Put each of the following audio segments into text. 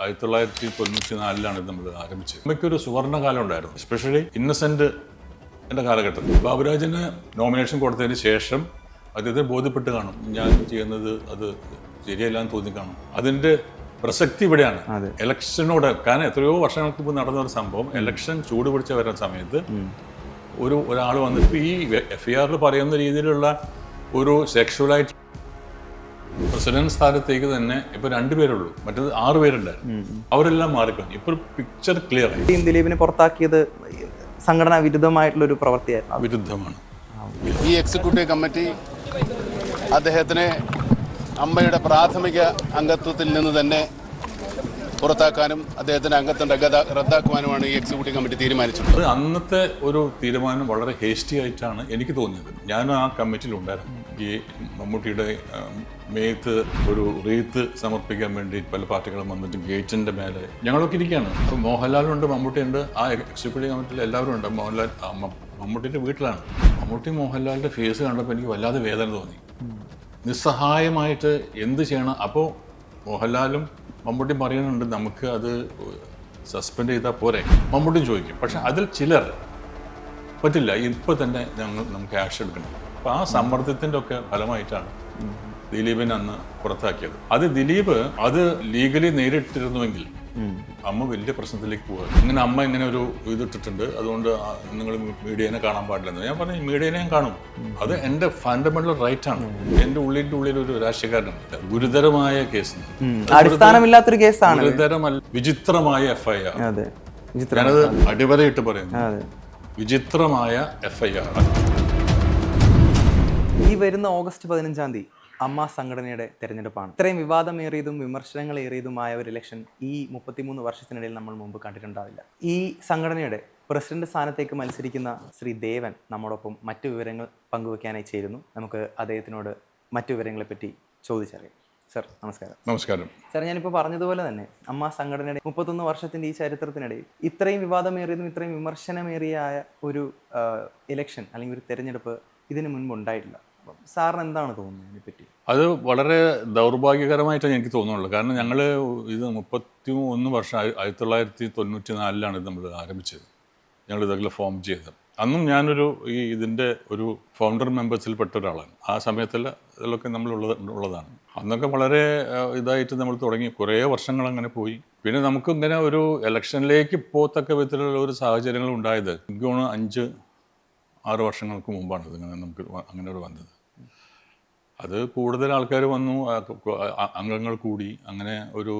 1994 ഇത് നമ്മൾ ആരംഭിച്ചത്. നമുക്കൊരു സുവർണ്ണകാലം ഉണ്ടായിരുന്നു, എസ്പെഷ്യലി ഇന്നസെന്റ് എൻ്റെ കാലഘട്ടത്തിൽ. ബാബുരാജിന് നോമിനേഷൻ കൊടുത്തതിന് ശേഷം അദ്ദേഹത്തെ ബോധ്യപ്പെട്ട് കാണും ഞാൻ ചെയ്യുന്നത് അത് ശരിയല്ല എന്ന് തോന്നി കാണും. അതിൻ്റെ പ്രസക്തി ഇവിടെയാണ്. ഇലക്ഷനോട്, കാരണം എത്രയോ വർഷങ്ങൾക്ക് മുമ്പ് നടന്ന ഒരു സംഭവം, ഇലക്ഷൻ ചൂട് പിടിച്ച വരുന്ന സമയത്ത് ഒരാൾ വന്നിട്ട് ഈ FIR പറയുന്ന രീതിയിലുള്ള ഒരു സെക്ഷുവലായിട്ട് പ്രസിഡന്റ് സ്ഥാനത്തേക്ക് തന്നെ ഇപ്പൊ 2 പേരുള്ളൂ, മറ്റേത് 6 പേരുണ്ടായിരുന്നു. അവരെല്ലാം മാറിക്കഴിഞ്ഞു. ഇപ്പൊ പിക്ചർ ക്ലിയർ ആയി. ദിലീപിനെ പുറത്താക്കിയത് സംഘടനാ വിരുദ്ധമായിട്ടുള്ള ഒരു പ്രവൃത്തിയായിരുന്നു. വിരുദ്ധമാണ്. ഈ എക്സിക്യൂട്ടീവ് കമ്മിറ്റി അദ്ദേഹത്തിനെ അമ്മയുടെ പ്രാഥമിക അംഗത്വത്തിൽ നിന്ന് തന്നെ പുറത്താക്കാനും അദ്ദേഹത്തിന്റെ അംഗത്വം റദ്ദാക്കുവാനുമാണ് ഈ എക്സിക്യൂട്ടീവ് കമ്മിറ്റി തീരുമാനിച്ചത്. അത് അന്നത്തെ ഒരു തീരുമാനം വളരെ ഹേസ്റ്റി ആയിട്ടാണ് എനിക്ക് തോന്നിയത്. ഞാനും ആ കമ്മിറ്റിയിൽ ഉണ്ടായിരുന്നു. ഈ മമ്മൂട്ടിയുടെ മേത്ത് ഒരു റീത്ത് സമർപ്പിക്കാൻ വേണ്ടി പല പാർട്ടികളും വന്നിട്ട് ഗേറ്റിന്റെ മേലെ ഞങ്ങളൊക്കെ ഇരിക്കുകയാണ്. അപ്പോൾ മോഹൻലാലുണ്ട്, മമ്മൂട്ടിയുണ്ട്, ആ എക്സിക്യൂട്ടീവ് കമ്മിറ്റിയിൽ എല്ലാവരും ഉണ്ട്. മമ്മൂട്ടിയുടെ വീട്ടിലാണ്. മമ്മൂട്ടി മോഹൻലാലിന്റെ ഫേസ് കണ്ടപ്പോൾ എനിക്ക് വല്ലാതെ വേദന തോന്നി. നിസ്സഹായമായിട്ട് എന്ത് ചെയ്യണം. അപ്പോൾ മോഹൻലാലും മമ്മൂട്ടി പറയുന്നുണ്ട് നമുക്ക് അത് സസ്പെൻഡ് ചെയ്താൽ പോരെ, മമ്മൂട്ടിയും ചോദിക്കും. പക്ഷെ അതിൽ ചിലർ പറ്റില്ല, ഇപ്പോൾ തന്നെ നമുക്ക് ആക്ഷൻ എടുക്കണം. അപ്പോൾ ആ സമ്മർദ്ദത്തിൻ്റെ ഒക്കെ ഫലമായിട്ടാണ് ദിലീപിനെ അന്ന് പുറത്താക്കിയത്. അത് ദിലീപ് അത് ലീഗലി നേരിട്ടിരുന്നുവെങ്കിൽ അമ്മ വലിയ പ്രശ്നത്തിലേക്ക് പോകുക. ഇങ്ങനെ അമ്മ ഇങ്ങനെ ഒരു ഇതിട്ടിട്ടുണ്ട്, അതുകൊണ്ട് നിങ്ങൾ മീഡിയനെ കാണാൻ പാടില്ലെന്ന്. ഞാൻ പറഞ്ഞു മീഡിയനെ ഞാൻ കാണും, അത് എൻ്റെ ഫണ്ടമെന്റൽ റൈറ്റ് ആണ്. എൻ്റെ ഉള്ളിൽ ഒരു രാഷ്ട്രീയക്കാരനുണ്ട്. ഗുരുതരമായ കേസ്, അടിസ്ഥാനമില്ലാത്തൊരു കേസാണ്, ഗുരുതരമല്ല, വിചിത്രമായ FIR. ഞാനത് അടിവരയിട്ട് പറയുന്നു, വിചിത്രമായ FIR. ഈ വരുന്ന ഓഗസ്റ്റ് 15-ാം തീയതി അമ്മ സംഘടനയുടെ തെരഞ്ഞെടുപ്പാണ്. ഇത്രയും വിവാദമേറിയതും വിമർശനങ്ങളേറിയതുമായ ഒരു ഇലക്ഷൻ ഈ 33 വർഷത്തിനിടയിൽ നമ്മൾ മുമ്പ് കണ്ടിട്ടുണ്ടാവില്ല. ഈ സംഘടനയുടെ പ്രസിഡന്റ് സ്ഥാനത്തേക്ക് മത്സരിക്കുന്ന ശ്രീ ദേവൻ നമ്മോടൊപ്പം മറ്റു വിവരങ്ങൾ പങ്കുവയ്ക്കാനായി ചേരുന്നു. നമുക്ക് അദ്ദേഹത്തിനോട് മറ്റു വിവരങ്ങളെപ്പറ്റി ചോദിച്ചറിയാം. സർ നമസ്കാരം. നമസ്കാരം സാർ, ഞാനിപ്പോൾ പറഞ്ഞതുപോലെ തന്നെ അമ്മ സംഘടനയുടെ 31 വർഷത്തിൻ്റെ ഈ ചരിത്രത്തിനിടയിൽ ഇത്രയും വിവാദമേറിയതും ഇത്രയും വിമർശനമേറിയ ഒരു ഇലക്ഷൻ അല്ലെങ്കിൽ ഒരു തെരഞ്ഞെടുപ്പ് ഇതിനു മുൻപ് ഉണ്ടായിട്ടില്ല. സാറിന് എന്താണ് തോന്നുന്നത് ഇതിനെപ്പറ്റി? അത് വളരെ ദൗർഭാഗ്യകരമായിട്ടാണ് എനിക്ക് തോന്നുന്നുള്ളൂ. കാരണം ഞങ്ങൾ ഇത് 31 വർഷം 1994 ഇത് നമ്മൾ ആരംഭിച്ചത്. ഞങ്ങൾ ഇതെല്ലാം ഫോം ചെയ്തത്. അന്നും ഞാനൊരു ഇതിൻ്റെ ഒരു ഫൗണ്ടർ മെമ്പേഴ്സിൽപ്പെട്ട ഒരാളാണ്. ആ സമയത്തിൽ ഇതിലൊക്കെ ഉള്ളതാണ്. അന്നൊക്കെ വളരെ ഇതായിട്ട് നമ്മൾ തുടങ്ങി. കുറേ വർഷങ്ങൾ അങ്ങനെ പോയി. പിന്നെ നമുക്ക് ഇങ്ങനെ ഒരു ഇലക്ഷനിലേക്ക് പോകത്തക്ക വിധത്തിലുള്ള ഒരു സാഹചര്യങ്ങൾ ഉണ്ടായത് എനിക്ക് തോന്നുന്നു 5-6 വർഷങ്ങൾക്ക് മുമ്പാണ് ഇതിങ്ങനെ നമുക്ക് അങ്ങനെ ഒരു വന്നത്. അത് കൂടുതൽ ആൾക്കാർ വന്നു, അംഗങ്ങൾ കൂടി, അങ്ങനെ ഒരു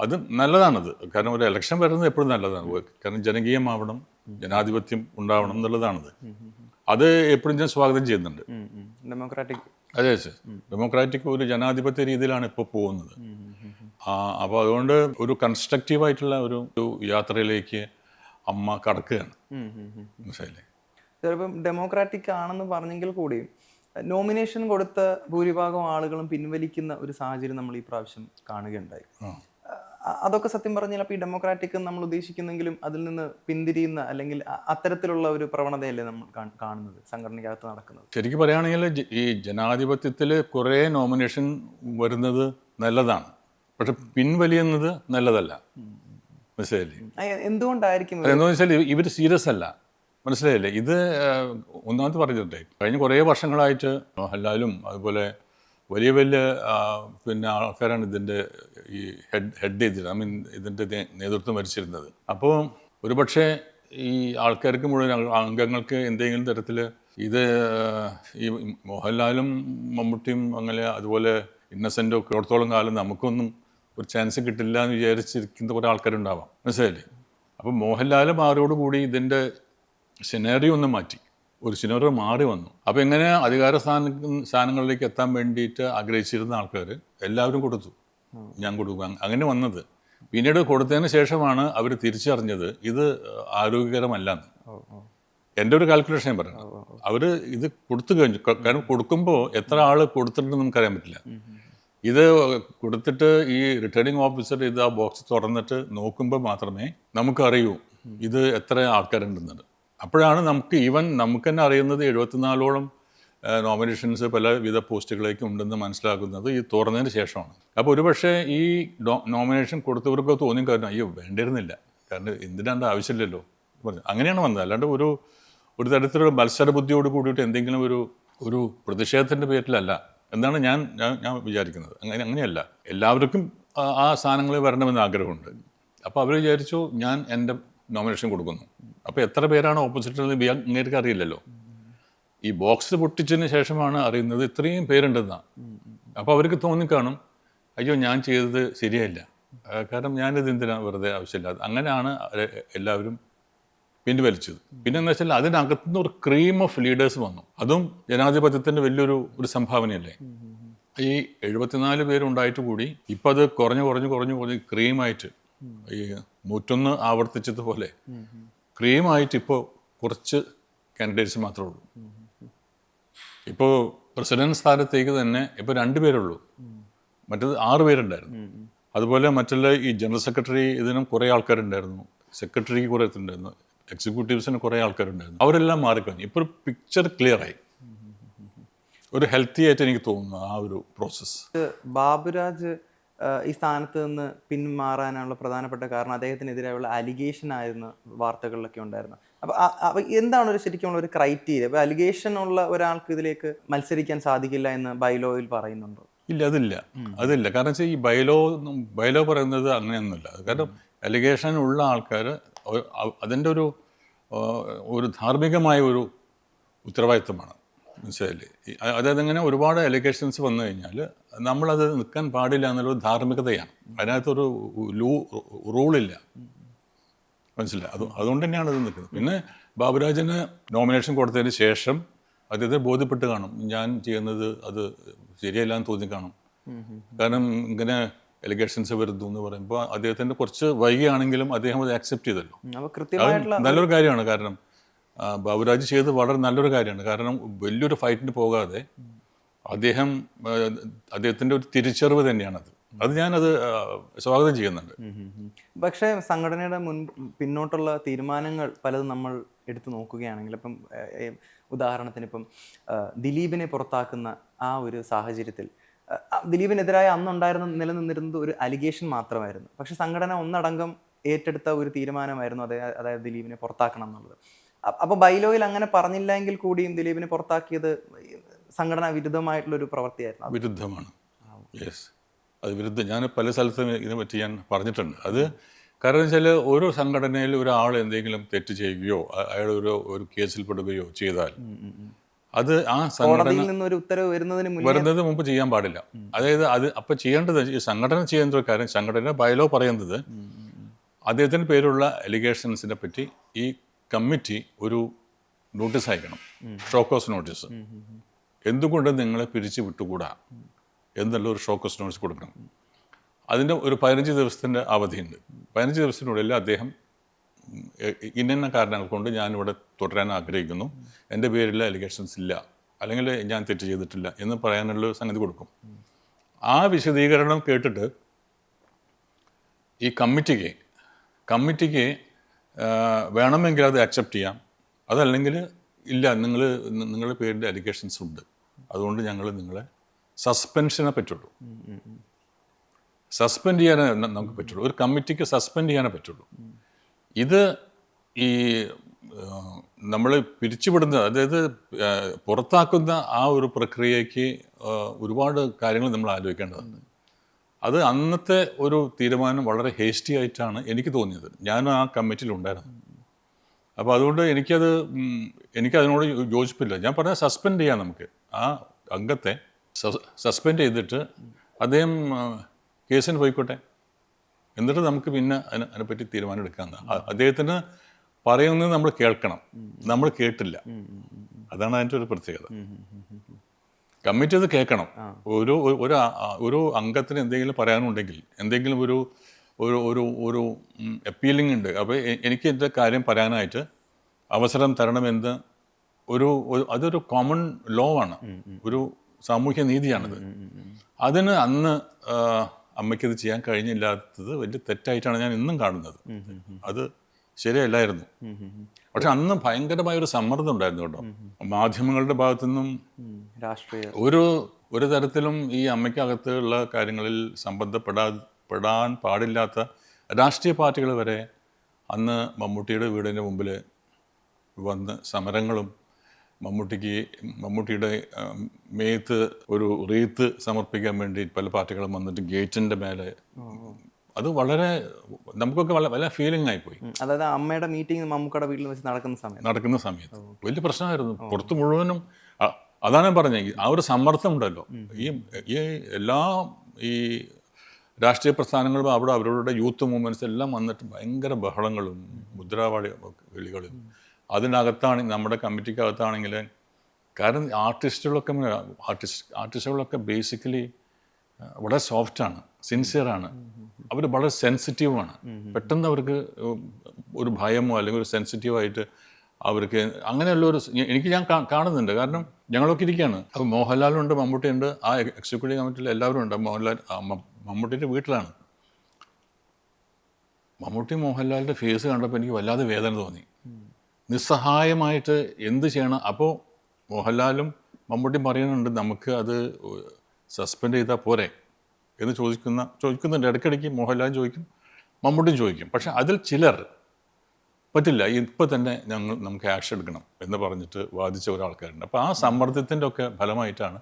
അത് നല്ലതാണത്. കാരണം ഒരു ഇലക്ഷൻ വരുന്നത് എപ്പോഴും നല്ലതാണ്. കാരണം ജനകീയമാവണം, ജനാധിപത്യം ഉണ്ടാവണം എന്നുള്ളതാണത്. അത് എപ്പോഴും ഞാൻ സ്വാഗതം ചെയ്യുന്നുണ്ട്. ഡെമോക്രാറ്റിക്, അതെ, ഡെമോക്രാറ്റിക് ഒരു ജനാധിപത്യ രീതിയിലാണ് ഇപ്പോൾ പോകുന്നത്. അപ്പോൾ അതുകൊണ്ട് ഒരു കൺസ്ട്രക്റ്റീവായിട്ടുള്ള ഒരു യാത്രയിലേക്ക് അമ്മ കടക്കുകയാണ്. മനസ്സിലായില്ലേ? ചിലപ്പം ഡെമോക്രാറ്റിക് ആണെന്ന് പറഞ്ഞെങ്കിൽ കൂടി നോമിനേഷൻ കൊടുത്ത ഭൂരിഭാഗം ആളുകളും പിൻവലിക്കുന്ന ഒരു സാഹചര്യം നമ്മൾ ഈ പ്രാവശ്യം കാണുകയുണ്ടായി. അതൊക്കെ സത്യം പറഞ്ഞാൽ അപ്പോൾ ഈ ഡെമോക്രാറ്റിക് നമ്മൾ ഉദ്ദേശിക്കുന്നെങ്കിലും അതിൽ നിന്ന് പിന്തിരിയുന്ന അല്ലെങ്കിൽ അത്തരത്തിലുള്ള ഒരു പ്രവണതയല്ലേ നമ്മൾ കാണുന്നത് സംഘടനയ്ക്കകത്ത് നടക്കുന്നത്? ശരിക്കും പറയുകയാണെങ്കിൽ ഈ ജനാധിപത്യത്തിൽ കുറേ നോമിനേഷൻ വരുന്നത് നല്ലതാണ്, പക്ഷെ പിൻവലിയുന്നത് നല്ലതല്ല. മനസ്സിലായില്ലേ? എന്തുകൊണ്ടായിരിക്കും? എന്താണെന്ന് വെച്ചാൽ ഇവർ സീരിയസ് അല്ല. മനസ്സിലായില്ലേ? ഇത് ഒന്നാമത് പറഞ്ഞിട്ടേ കഴിഞ്ഞ കുറേ വർഷങ്ങളായിട്ട് മോഹൻലാലും അതുപോലെ വലിയ വലിയ പിന്നെ ആൾക്കാരാണ് ഇതിൻ്റെ ഈ ഹെഡ് ചെയ്തിട്ട്, ഇതിൻ്റെ നേതൃത്വം വരിച്ചിരുന്നത്. അപ്പോൾ ഒരുപക്ഷെ ഈ ആൾക്കാർക്ക് മുഴുവൻ അംഗങ്ങൾക്ക് എന്തെങ്കിലും തരത്തിൽ ഇത് ഈ മോഹൻലാലും മമ്മൂട്ടിയും അങ്ങനെ അതുപോലെ ഇന്നസെൻ്റും ഒക്കെ ഓടത്തോളം കാലം നമുക്കൊന്നും ഒരു ചാൻസ് കിട്ടില്ല എന്ന് വിചാരിച്ചിരിക്കുന്ന കുറേ ആൾക്കാരുണ്ടാവാം. മനസ്സിലായില്ലേ? അപ്പോൾ മോഹൻലാൽ മാറിയോടുകൂടി ഇതിൻ്റെ സിനാരിയോ ഒന്ന് മാറ്റി, ഒരു സിനാരിയോ മാറി വന്നു. അപ്പോൾ എങ്ങനെ അധികാര സ്ഥാനങ്ങളിലേക്ക് എത്താൻ വേണ്ടിയിട്ട് ആഗ്രഹിച്ചിരുന്ന ആൾക്കാർ എല്ലാവരും കൊടുത്തു, ഞാൻ കൊടുക്കും, അങ്ങനെ വന്നത്. പിന്നീട് കൊടുത്തതിന് ശേഷമാണ് അവർ തിരിച്ചറിഞ്ഞത് ഇത് ആരോഗ്യകരമല്ലെന്ന്. എൻ്റെ ഒരു കാൽക്കുലേഷൻ ഞാൻ പറഞ്ഞു. അവർ ഇത് കൊടുത്തു കഴിഞ്ഞു. കാരണം കൊടുക്കുമ്പോൾ എത്ര ആൾ കൊടുത്തിട്ടുണ്ടെന്ന് നമുക്കറിയാൻ പറ്റില്ല. ഇത് കൊടുത്തിട്ട് ഈ റിട്ടേണിംഗ് ഓഫീസർ ഇത് ആ ബോക്സ് തുറന്നിട്ട് നോക്കുമ്പോൾ മാത്രമേ നമുക്കറിയൂ ഇത് എത്ര ആൾക്കാരുണ്ടെന്നത്. അപ്പോഴാണ് നമുക്ക് തന്നെ അറിയുന്നത് 74ഓളം നോമിനേഷൻസ് പലവിധ പോസ്റ്റുകളിലേക്ക് ഉണ്ടെന്ന് മനസ്സിലാക്കുന്നത് ഈ തുറന്നതിന് ശേഷമാണ്. അപ്പോൾ ഒരുപക്ഷെ ഈ നോമിനേഷൻ കൊടുത്തവർക്ക് തോന്നിയും കാരണം അയ്യോ വേണ്ടിയിരുന്നില്ല, കാരണം എന്തിനാണ്ട് ആവശ്യമില്ലല്ലോ പറഞ്ഞു, അങ്ങനെയാണ് വന്നത്. അല്ലാണ്ട് ഒരു തരത്തിലുള്ള മത്സര ബുദ്ധിയോട് കൂടിയിട്ട് എന്തെങ്കിലും ഒരു പ്രതിഷേധത്തിൻ്റെ പേരിലല്ല എന്നാണ് ഞാൻ വിചാരിക്കുന്നത്. അങ്ങനെയല്ല, എല്ലാവർക്കും ആ സ്ഥാനങ്ങളിൽ വരണമെന്ന് ആഗ്രഹമുണ്ട്. അപ്പോൾ അവർ വിചാരിച്ചു ഞാൻ എൻ്റെ നോമിനേഷൻ കൊടുക്കുന്നു. അപ്പോൾ എത്ര പേരാണ് ഓപ്പോസിറ്റിൽ അങ്ങേർക്ക് അറിയില്ലല്ലോ. ഈ ബോക്സ് പൊട്ടിച്ചതിന് ശേഷമാണ് അറിയുന്നത് ഇത്രയും പേരുണ്ടെന്നാണ്. അപ്പോൾ അവർക്ക് തോന്നിക്കാണും അയ്യോ ഞാൻ ചെയ്തത് ശരിയല്ല, കാരണം ഞാനിത് എന്തിനാണ് വെറുതെ ആവശ്യമില്ലാതെ. അങ്ങനെയാണ് എല്ലാവരും പിൻവലിച്ചത്. പിന്നെ എന്താ വെച്ചാൽ അതിനകത്തുനിന്ന് ഒരു ക്രീം ഓഫ് ലീഡേഴ്സ് വന്നു. അതും ജനാധിപത്യത്തിൻ്റെ വലിയൊരു സംഭാവനയല്ലേ. ഈ 74 പേരുണ്ടായിട്ട് കൂടി ഇപ്പം അത് കുറഞ്ഞ് ക്രീമായിട്ട് ഈ 101 ആവർത്തിച്ചതുപോലെ ക്രീമായിട്ട് ഇപ്പോൾ കുറച്ച് കാൻഡിഡേറ്റ്സ് മാത്രമേ ഉള്ളൂ. ഇപ്പോൾ പ്രസിഡന്റ് സ്ഥാനത്തേക്ക് തന്നെ ഇപ്പോൾ 2 പേരുള്ളൂ, മറ്റേത് 6 പേരുണ്ടായിരുന്നു. അതുപോലെ മറ്റുള്ള ഈ ജനറൽ സെക്രട്ടറി ഇതിനും കുറേ ആൾക്കാരുണ്ടായിരുന്നു, സെക്രട്ടറിക്ക് കുറേ ഉണ്ടായിരുന്നു, എക്സിക്യൂട്ടീവ്സിന് കുറേ ആൾക്കാരുണ്ടായിരുന്നു. അവരെല്ലാം മാറിക്കഴിഞ്ഞു. ഇപ്പോൾ ഒരു പിക്ചർ ക്ലിയറായി, ഒരു ഹെൽത്തി ആയിട്ട് എനിക്ക് തോന്നുന്നു ആ ഒരു പ്രോസസ്സ്. ബാബുരാജ് ഈ സ്ഥാനത്ത് നിന്ന് പിന്മാറാനുള്ള പ്രധാനപ്പെട്ട കാരണം അദ്ദേഹത്തിനെതിരെയുള്ള അലിഗേഷൻ ആയിരുന്നു വാർത്തകളിലൊക്കെ ഉണ്ടായിരുന്നു. അപ്പോൾ എന്താണ് ഒരു ശരിക്കുമുള്ള ഒരു ക്രൈറ്റീരിയ? അപ്പോൾ അലിഗേഷൻ ഉള്ള ഒരാൾക്ക് ഇതിലേക്ക് മത്സരിക്കാൻ സാധിക്കില്ല എന്ന് ബൈലോയിൽ പറയുന്നുണ്ടോ? ഇല്ല, അതില്ല. കാരണം വെച്ചാൽ ഈ ബൈലോ പറയുന്നത് അങ്ങനെയൊന്നുമില്ല. കാരണം അലിഗേഷൻ ഉള്ള ആൾക്കാർ അതിൻ്റെ ഒരു ധാർമ്മികമായ ഒരു ഉത്തരവാദിത്വമാണ്, മനസ്സിലായില്ലേ? അതായത് ഇങ്ങനെ ഒരുപാട് അലിഗേഷൻസ് വന്നു കഴിഞ്ഞാൽ നമ്മളത് നിൽക്കാൻ പാടില്ല എന്നുള്ളൊരു ധാർമ്മികതയാണ്. അതിനകത്തൊരു റൂളില്ല, മനസ്സിലായി? അതുകൊണ്ട് തന്നെയാണ് ഇത് നിൽക്കുന്നത്. പിന്നെ ബാബുരാജിന് നോമിനേഷൻ കൊടുത്തതിന് ശേഷം അദ്ദേഹത്തെ ബോധ്യപ്പെട്ട് കാണും ഞാൻ ചെയ്യുന്നത് അത് ശരിയല്ല എന്ന് തോന്നി കാണും. കാരണം ഇങ്ങനെ എലിഗേഷൻസ് വരുന്നു എന്ന് പറയുമ്പോൾ അദ്ദേഹത്തിൻ്റെ കുറച്ച് വൈകിയാണെങ്കിലും അദ്ദേഹം അത് ആക്സെപ്റ്റ് ചെയ്തല്ലോ. അത് നല്ലൊരു കാര്യമാണ്. കാരണം ബാബുരാജ് ചെയ്തത് വളരെ നല്ലൊരു കാര്യമാണ്. കാരണം വലിയൊരു ഫൈറ്റിന് പോകാതെ അദ്ദേഹത്തിൻ്റെ ഒരു തിരിച്ചറിവ് തന്നെയാണത്. ഞാനത് സ്വാഗതം ചെയ്യുന്നുണ്ട്. പക്ഷേ സംഘടനയുടെ പിന്നോട്ടുള്ള തീരുമാനങ്ങൾ പലതും നമ്മൾ എടുത്തു നോക്കുകയാണെങ്കിൽ, ഇപ്പം ഉദാഹരണത്തിന് ഇപ്പം ദിലീപിനെ പുറത്താക്കുന്ന ആ ഒരു സാഹചര്യത്തിൽ ദിലീപിനെതിരായ നിലനിന്നിരുന്നത് ഒരു അലിഗേഷൻ മാത്രമായിരുന്നു. പക്ഷെ സംഘടന ഒന്നടങ്കം ഏറ്റെടുത്ത ഒരു തീരുമാനമായിരുന്നു അതായത് ദിലീപിനെ പുറത്താക്കണം എന്നുള്ളത്. അപ്പോൾ ബൈലോയിൽ അങ്ങനെ പറഞ്ഞില്ലെങ്കിൽ കൂടിയും ദിലീപിനെ പുറത്താക്കിയത് സംഘടനാ വിരുദ്ധമായിട്ടുള്ളൊരു പ്രവൃത്തിയായിരുന്നു. വിരുദ്ധമാണ്, യെസ്, അത് വിരുദ്ധം. ഞാൻ പല സ്ഥലത്തും ഇതിനെപ്പറ്റി ഞാൻ പറഞ്ഞിട്ടുണ്ട്. അത് കാരണം വെച്ചാൽ ഓരോ സംഘടനയിൽ ഒരാൾ എന്തെങ്കിലും തെറ്റ് ചെയ്യുകയോ അയാൾ ഒരു കേസിൽ പെടുകയോ ചെയ്താൽ അത് ആ സംഘടന വരുന്നത് മുമ്പ് ചെയ്യാൻ പാടില്ല. അതായത് അപ്പം ചെയ്യേണ്ടത് ഈ സംഘടന ചെയ്യേണ്ട ഒരു കാര്യം, സംഘടന ബൈലോ പറയുന്നത് അദ്ദേഹത്തിൻ്റെ പേരുള്ള അലിഗേഷൻസിനെ പറ്റി ഈ കമ്മിറ്റി ഒരു നോട്ടീസ് അയക്കണം, ഷോക്കോസ് നോട്ടീസ്. എന്തുകൊണ്ട് നിങ്ങളെ പിരിച്ചു വിട്ടുകൂടാ എന്നുള്ള ഒരു ഷോക്കോസ് നോട്ടീസ് കൊടുക്കണം. അതിൻ്റെ ഒരു 15 ദിവസത്തിൻ്റെ അവധിയുണ്ട്. 15 ദിവസത്തിനുള്ളിൽ അദ്ദേഹം ഇന്ന കാരണങ്ങൾ കൊണ്ട് ഞാനിവിടെ തുടരാൻ ആഗ്രഹിക്കുന്നു, എൻ്റെ പേരിൽ അലിഗേഷൻസ് ഇല്ല, അല്ലെങ്കിൽ ഞാൻ തെറ്റ് ചെയ്തിട്ടില്ല എന്ന് പറയാനുള്ള സംഗതി കൊടുക്കും. ആ വിശദീകരണം കേട്ടിട്ട് ഈ കമ്മിറ്റിക്ക് വേണമെങ്കിൽ അത് അക്സെപ്റ്റ് ചെയ്യാം, അതല്ലെങ്കിൽ ഇല്ല നിങ്ങളുടെ പേരിൽ അലിഗേഷൻസ് ഉണ്ട്, അതുകൊണ്ട് ഞങ്ങൾ നിങ്ങളെ സസ്പെൻഷനെ പറ്റുള്ളൂ, സസ്പെൻഡ് ചെയ്യാനേ നമുക്ക് പറ്റുള്ളൂ. ഒരു കമ്മിറ്റിക്ക് സസ്പെൻഡ് ചെയ്യാനേ പറ്റുള്ളൂ. ഇത് ഈ നമ്മൾ പിരിച്ചുവിടുന്ന, അതായത് പുറത്താക്കുന്ന ആ ഒരു പ്രക്രിയയ്ക്ക് ഒരുപാട് കാര്യങ്ങൾ നമ്മൾ ആലോചിക്കേണ്ടതുണ്ട്. അത് അന്നത്തെ ഒരു തീരുമാനം വളരെ ഹേസ്റ്റി ആയിട്ടാണ് എനിക്ക് തോന്നിയത്. ഞാൻ ആ കമ്മിറ്റിയിലുണ്ടായിരുന്നു. അപ്പോൾ അതുകൊണ്ട് എനിക്കതിനോട് യോജിപ്പില്ല. ഞാൻ പറഞ്ഞ സസ്പെൻഡ് ചെയ്യാം, നമുക്ക് ആ അംഗത്തെ സസ്പെൻഡ് ചെയ്തിട്ട് അദ്ദേഹം കേസിന് പോയിക്കോട്ടെ, എന്നിട്ട് നമുക്ക് പിന്നെ അതിനെപ്പറ്റി തീരുമാനം എടുക്കാമെന്ന്. അദ്ദേഹത്തിന് പറയുന്നത് നമ്മൾ കേൾക്കണം, നമ്മൾ കേട്ടില്ല. അതാണ് അതിൻ്റെ ഒരു പ്രത്യേകത. കമ്മിറ്റി അത് കേൾക്കണം. ഒരു അംഗത്തിന് എന്തെങ്കിലും പറയാനുണ്ടെങ്കിൽ, എന്തെങ്കിലും ഒരു അപ്പീലിംഗ് ഉണ്ട്, അപ്പോൾ എനിക്ക് എൻ്റെ കാര്യം പറയാനായിട്ട് അവസരം തരണമെന്ന് അതൊരു കോമൺ ലോ ആണ്, ഒരു സാമൂഹ്യ നീതിയാണിത്. അതിന് അന്ന് അമ്മയ്ക്കത് ചെയ്യാൻ കഴിഞ്ഞില്ലാത്തത് വലിയ തെറ്റായിട്ടാണ് ഞാൻ ഇന്നും കാണുന്നത്. അത് ശരിയല്ലായിരുന്നു. പക്ഷെ അന്ന് ഭയങ്കരമായ ഒരു സമ്മർദ്ദം ഉണ്ടായിരുന്നു കേട്ടോ, മാധ്യമങ്ങളുടെ ഭാഗത്തു നിന്നും. രാഷ്ട്രീയ ഒരു തരത്തിലും ഈ അമ്മയ്ക്കകത്തുള്ള കാര്യങ്ങളിൽ പെടാൻ പാടില്ലാത്ത രാഷ്ട്രീയ പാർട്ടികൾ വരെ അന്ന് മമ്മൂട്ടിയുടെ വീടിൻ്റെ മുമ്പിൽ വന്ന് സമരങ്ങളും, മമ്മൂട്ടിയുടെ മേത്ത് ഒരു റീത്ത് സമർപ്പിക്കാൻ വേണ്ടി പല പാർട്ടികളും വന്നിട്ട് ഗേറ്റിൻ്റെ മേലെ, അത് വളരെ നമുക്കൊക്കെ വളരെ ഫീലിംഗ് ആയിപ്പോയി. അതായത് അമ്മയുടെ മീറ്റിംഗ് മമ്മൂക്കയുടെ വീട്ടിൽ വെച്ച് നടക്കുന്ന സമയത്ത് വലിയ പ്രശ്നമായിരുന്നു. പുറത്ത് മുഴുവനും അതാണ് ഞാൻ പറഞ്ഞത്, ആ ഒരു സമ്മർദ്ദം ഉണ്ടല്ലോ. ഈ എല്ലാ ഈ രാഷ്ട്രീയ പ്രസ്ഥാനങ്ങളും അവിടെ അവരുടെ യൂത്ത് മൂവ്മെൻറ്റ്സ് എല്ലാം വന്നിട്ട് ഭയങ്കര ബഹളങ്ങളും മുദ്രാവാളി വിളികളും. അതിനകത്താണ് നമ്മുടെ കമ്മിറ്റിക്കകത്താണെങ്കിൽ, കാരണം ആർട്ടിസ്റ്റുകളൊക്കെ ബേസിക്കലി വളരെ സോഫ്റ്റാണ്, സിൻസിയറാണ്, അവർ വളരെ സെൻസിറ്റീവാണ്. പെട്ടെന്ന് അവർക്ക് ഒരു ഭയമോ അല്ലെങ്കിൽ ഒരു സെൻസിറ്റീവായിട്ട് അവർക്ക് അങ്ങനെയുള്ള എനിക്ക് ഞാൻ കാണുന്നുണ്ട്. കാരണം ഞങ്ങളൊക്കെ ഇരിക്കുകയാണ്, അപ്പോൾ മോഹൻലാലുണ്ട്, മമ്മൂട്ടിയുണ്ട്, ആ എക്സിക്യൂട്ടീവ് കമ്മിറ്റിയിൽ എല്ലാവരും ഉണ്ട്. മമ്മൂട്ടിയുടെ വീട്ടിലാണ്. മോഹൻലാലിൻ്റെ ഫേസ് കണ്ടപ്പോൾ എനിക്ക് വല്ലാതെ വേദന തോന്നി, നിസ്സഹായമായിട്ട് എന്ത് ചെയ്യണം. അപ്പോൾ മോഹൻലാലും മമ്മൂട്ടിയും പറയുന്നുണ്ട്, നമുക്ക് അത് സസ്പെൻഡ് ചെയ്താൽ പോരെ എന്ന് ചോദിക്കുന്നുണ്ട്. ഇടയ്ക്കിടയ്ക്ക് മോഹൻലാലും ചോദിക്കും, മമ്മൂട്ടിയും ചോദിക്കും. പക്ഷെ അതിൽ ചിലർ പറ്റില്ല, ഇപ്പോൾ തന്നെ നമുക്ക് ആക്ഷൻ എടുക്കണം എന്ന് പറഞ്ഞിട്ട് വാദിച്ച ഒരാൾക്കാരുണ്ട്. അപ്പോൾ ആ സമ്മർദ്ദത്തിൻ്റെ ഒക്കെ ഫലമായിട്ടാണ്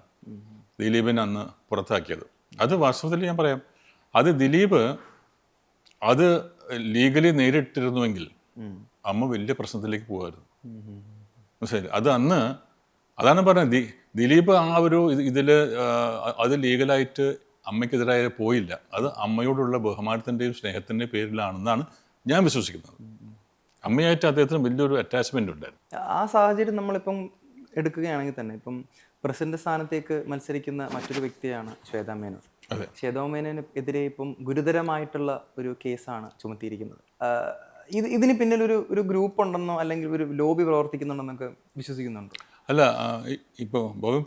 ദിലീപിനെ അന്ന് പുറത്താക്കിയത്. അത് വാസ്തവത്തിൽ ഞാൻ പറയാം, അത് ദിലീപ് അത് ലീഗലി നേരിട്ടിരുന്നുവെങ്കിൽ അമ്മ വലിയ പ്രശ്നത്തിലേക്ക് പോകുമായിരുന്നു. മനസ്സിലായി? അത് അന്ന് അതാണ് പറഞ്ഞത്, ദിലീപ് ആ ഒരു ഇതിൽ അത് ലീഗലായിട്ട് അമ്മയ്ക്കെതിരായ പോയില്ല. അത് അമ്മയോടുള്ള ബഹുമാനത്തിൻ്റെയും സ്നേഹത്തിൻ്റെയും പേരിലാണെന്നാണ് ഞാൻ വിശ്വസിക്കുന്നത്. അമ്മയായിട്ട് അദ്ദേഹത്തിന് വലിയൊരു അറ്റാച്ച്മെൻ്റ് ഉണ്ടായിരുന്നു. ആ സാഹചര്യം നമ്മളിപ്പം എടുക്കുകയാണെങ്കിൽ തന്നെ ഇപ്പം പ്രസിഡന്റ് സ്ഥാനത്തേക്ക് മത്സരിക്കുന്ന മറ്റൊരു വ്യക്തിയാണ് ശ്വേതാ മേനോൻ. ശ്വേതാ മേനോന് എതിരെ ഇപ്പം ഗുരുതരമായിട്ടുള്ള ഒരു കേസാണ് ചുമത്തിയിരിക്കുന്നത്. ഇതിന് പിന്നിൽ ഒരു ഗ്രൂപ്പ് ഉണ്ടെന്നോ അല്ലെങ്കിൽ ഒരു ലോബി പ്രവർത്തിക്കുന്നുണ്ടെന്നൊക്കെ വിശ്വസിക്കുന്നുണ്ടോ? അല്ല, ഇപ്പോൾ ബോബി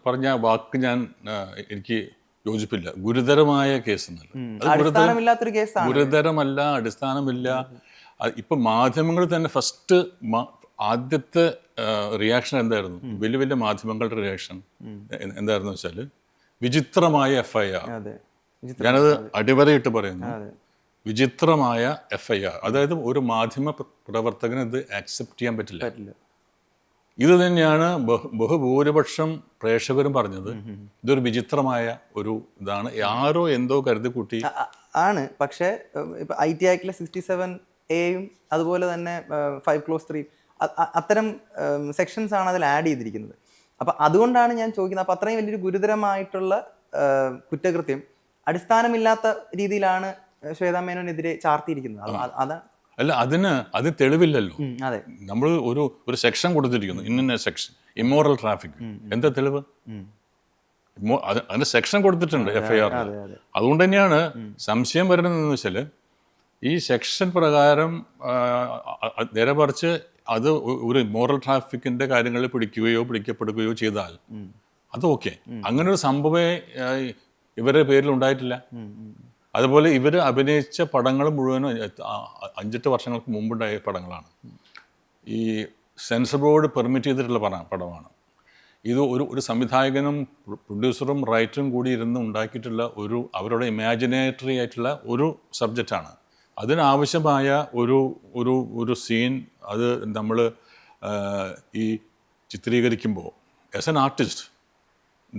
പറഞ്ഞ വാക്ക് എനിക്ക് യോജിപ്പില്ല. ഗുരുതരമായ കേസ് അടിസ്ഥാനമില്ലാത്തൊരു കേസാണ്. ഗുരുതരമല്ല, അടിസ്ഥാനമില്ല. ഇപ്പം മാധ്യമങ്ങൾ തന്നെ ആദ്യത്തെ റിയാക്ഷൻ എന്തായിരുന്നു? വലിയ വലിയ മാധ്യമങ്ങളുടെ റിയാക്ഷൻ എന്തായിരുന്നു വെച്ചാൽ, വിചിത്രമായ FIR. ഞാനത് അടിവരയിട്ട് പറയുന്നു, വിചിത്രമായ FIR. അതായത് ഒരു മാധ്യമ പ്രവർത്തകന് ഇത് ആക്സെപ്റ്റ് ചെയ്യാൻ പറ്റില്ല. ഇത് തന്നെയാണ് ബഹുഭൂരിപക്ഷം പ്രേക്ഷകരും പറഞ്ഞത്. ഇതൊരു വിചിത്രമായ ഒരു ഇതാണ്, ആരോ എന്തോ കരുതി കൂട്ടി ആണ്. പക്ഷേ ഇപ്പം IT ആക്ടിലെ 67A അതുപോലെ തന്നെ 5(3) അത്തരം സെക്ഷൻസ് ആണ് അതിൽ ആഡ് ചെയ്തിരിക്കുന്നത്. അപ്പം അതുകൊണ്ടാണ് ഞാൻ ചോദിക്കുന്നത്, അപ്പം അത്രയും വലിയൊരു ഗുരുതരമായിട്ടുള്ള കുറ്റകൃത്യം അടിസ്ഥാനമില്ലാത്ത രീതിയിലാണ് ശ്വേതാ മേനോനെതിരെ ചാർത്തിയിരിക്കുന്നത്. അതാണ് അല്ല, അത് തെളിവില്ലല്ലോ. നമ്മൾ ഒരു സെക്ഷൻ കൊടുത്തിരിക്കുന്നു, ഇന്ന സെക്ഷൻ ഇമ്മോറൽ ട്രാഫിക്. എന്താ തെളിവ്? അതിന്റെ സെക്ഷൻ കൊടുത്തിട്ടുണ്ട് FIR. അതുകൊണ്ട് തന്നെയാണ് സംശയം വരുന്നതെന്ന് വെച്ചാൽ, ഈ സെക്ഷൻ പ്രകാരം നേരെ മറിച്ച് അത് ഒരു ഇമ്മോറൽ ട്രാഫിക്കിന്റെ കാര്യങ്ങളിൽ പിടിക്കപ്പെടുകയോ ചെയ്താൽ അത് ഓക്കെ. അങ്ങനെ ഒരു സംഭവമേ ഇവരുടെ പേരിൽ ഉണ്ടായിട്ടില്ല. അതുപോലെ ഇവർ അഭിനയിച്ച പടങ്ങൾ മുഴുവനും 5-8 വർഷങ്ങൾക്ക് മുമ്പുണ്ടായ പടങ്ങളാണ്. ഈ സെൻസർ ബോർഡ് പെർമിറ്റ് ചെയ്തിട്ടുള്ള പടമാണ് ഇത്. ഒരു സംവിധായകനും പ്രൊഡ്യൂസറും റൈറ്ററും കൂടി ഇരുന്ന് ഉണ്ടാക്കിയിട്ടുള്ള അവരുടെ ഇമാജിനേറ്ററി ആയിട്ടുള്ള ഒരു സബ്ജക്റ്റാണ്. അതിനാവശ്യമായ ഒരു സീൻ അത് നമ്മൾ ഈ ചിത്രീകരിക്കുമ്പോൾ ആസ് എൻ ആർട്ടിസ്റ്റ്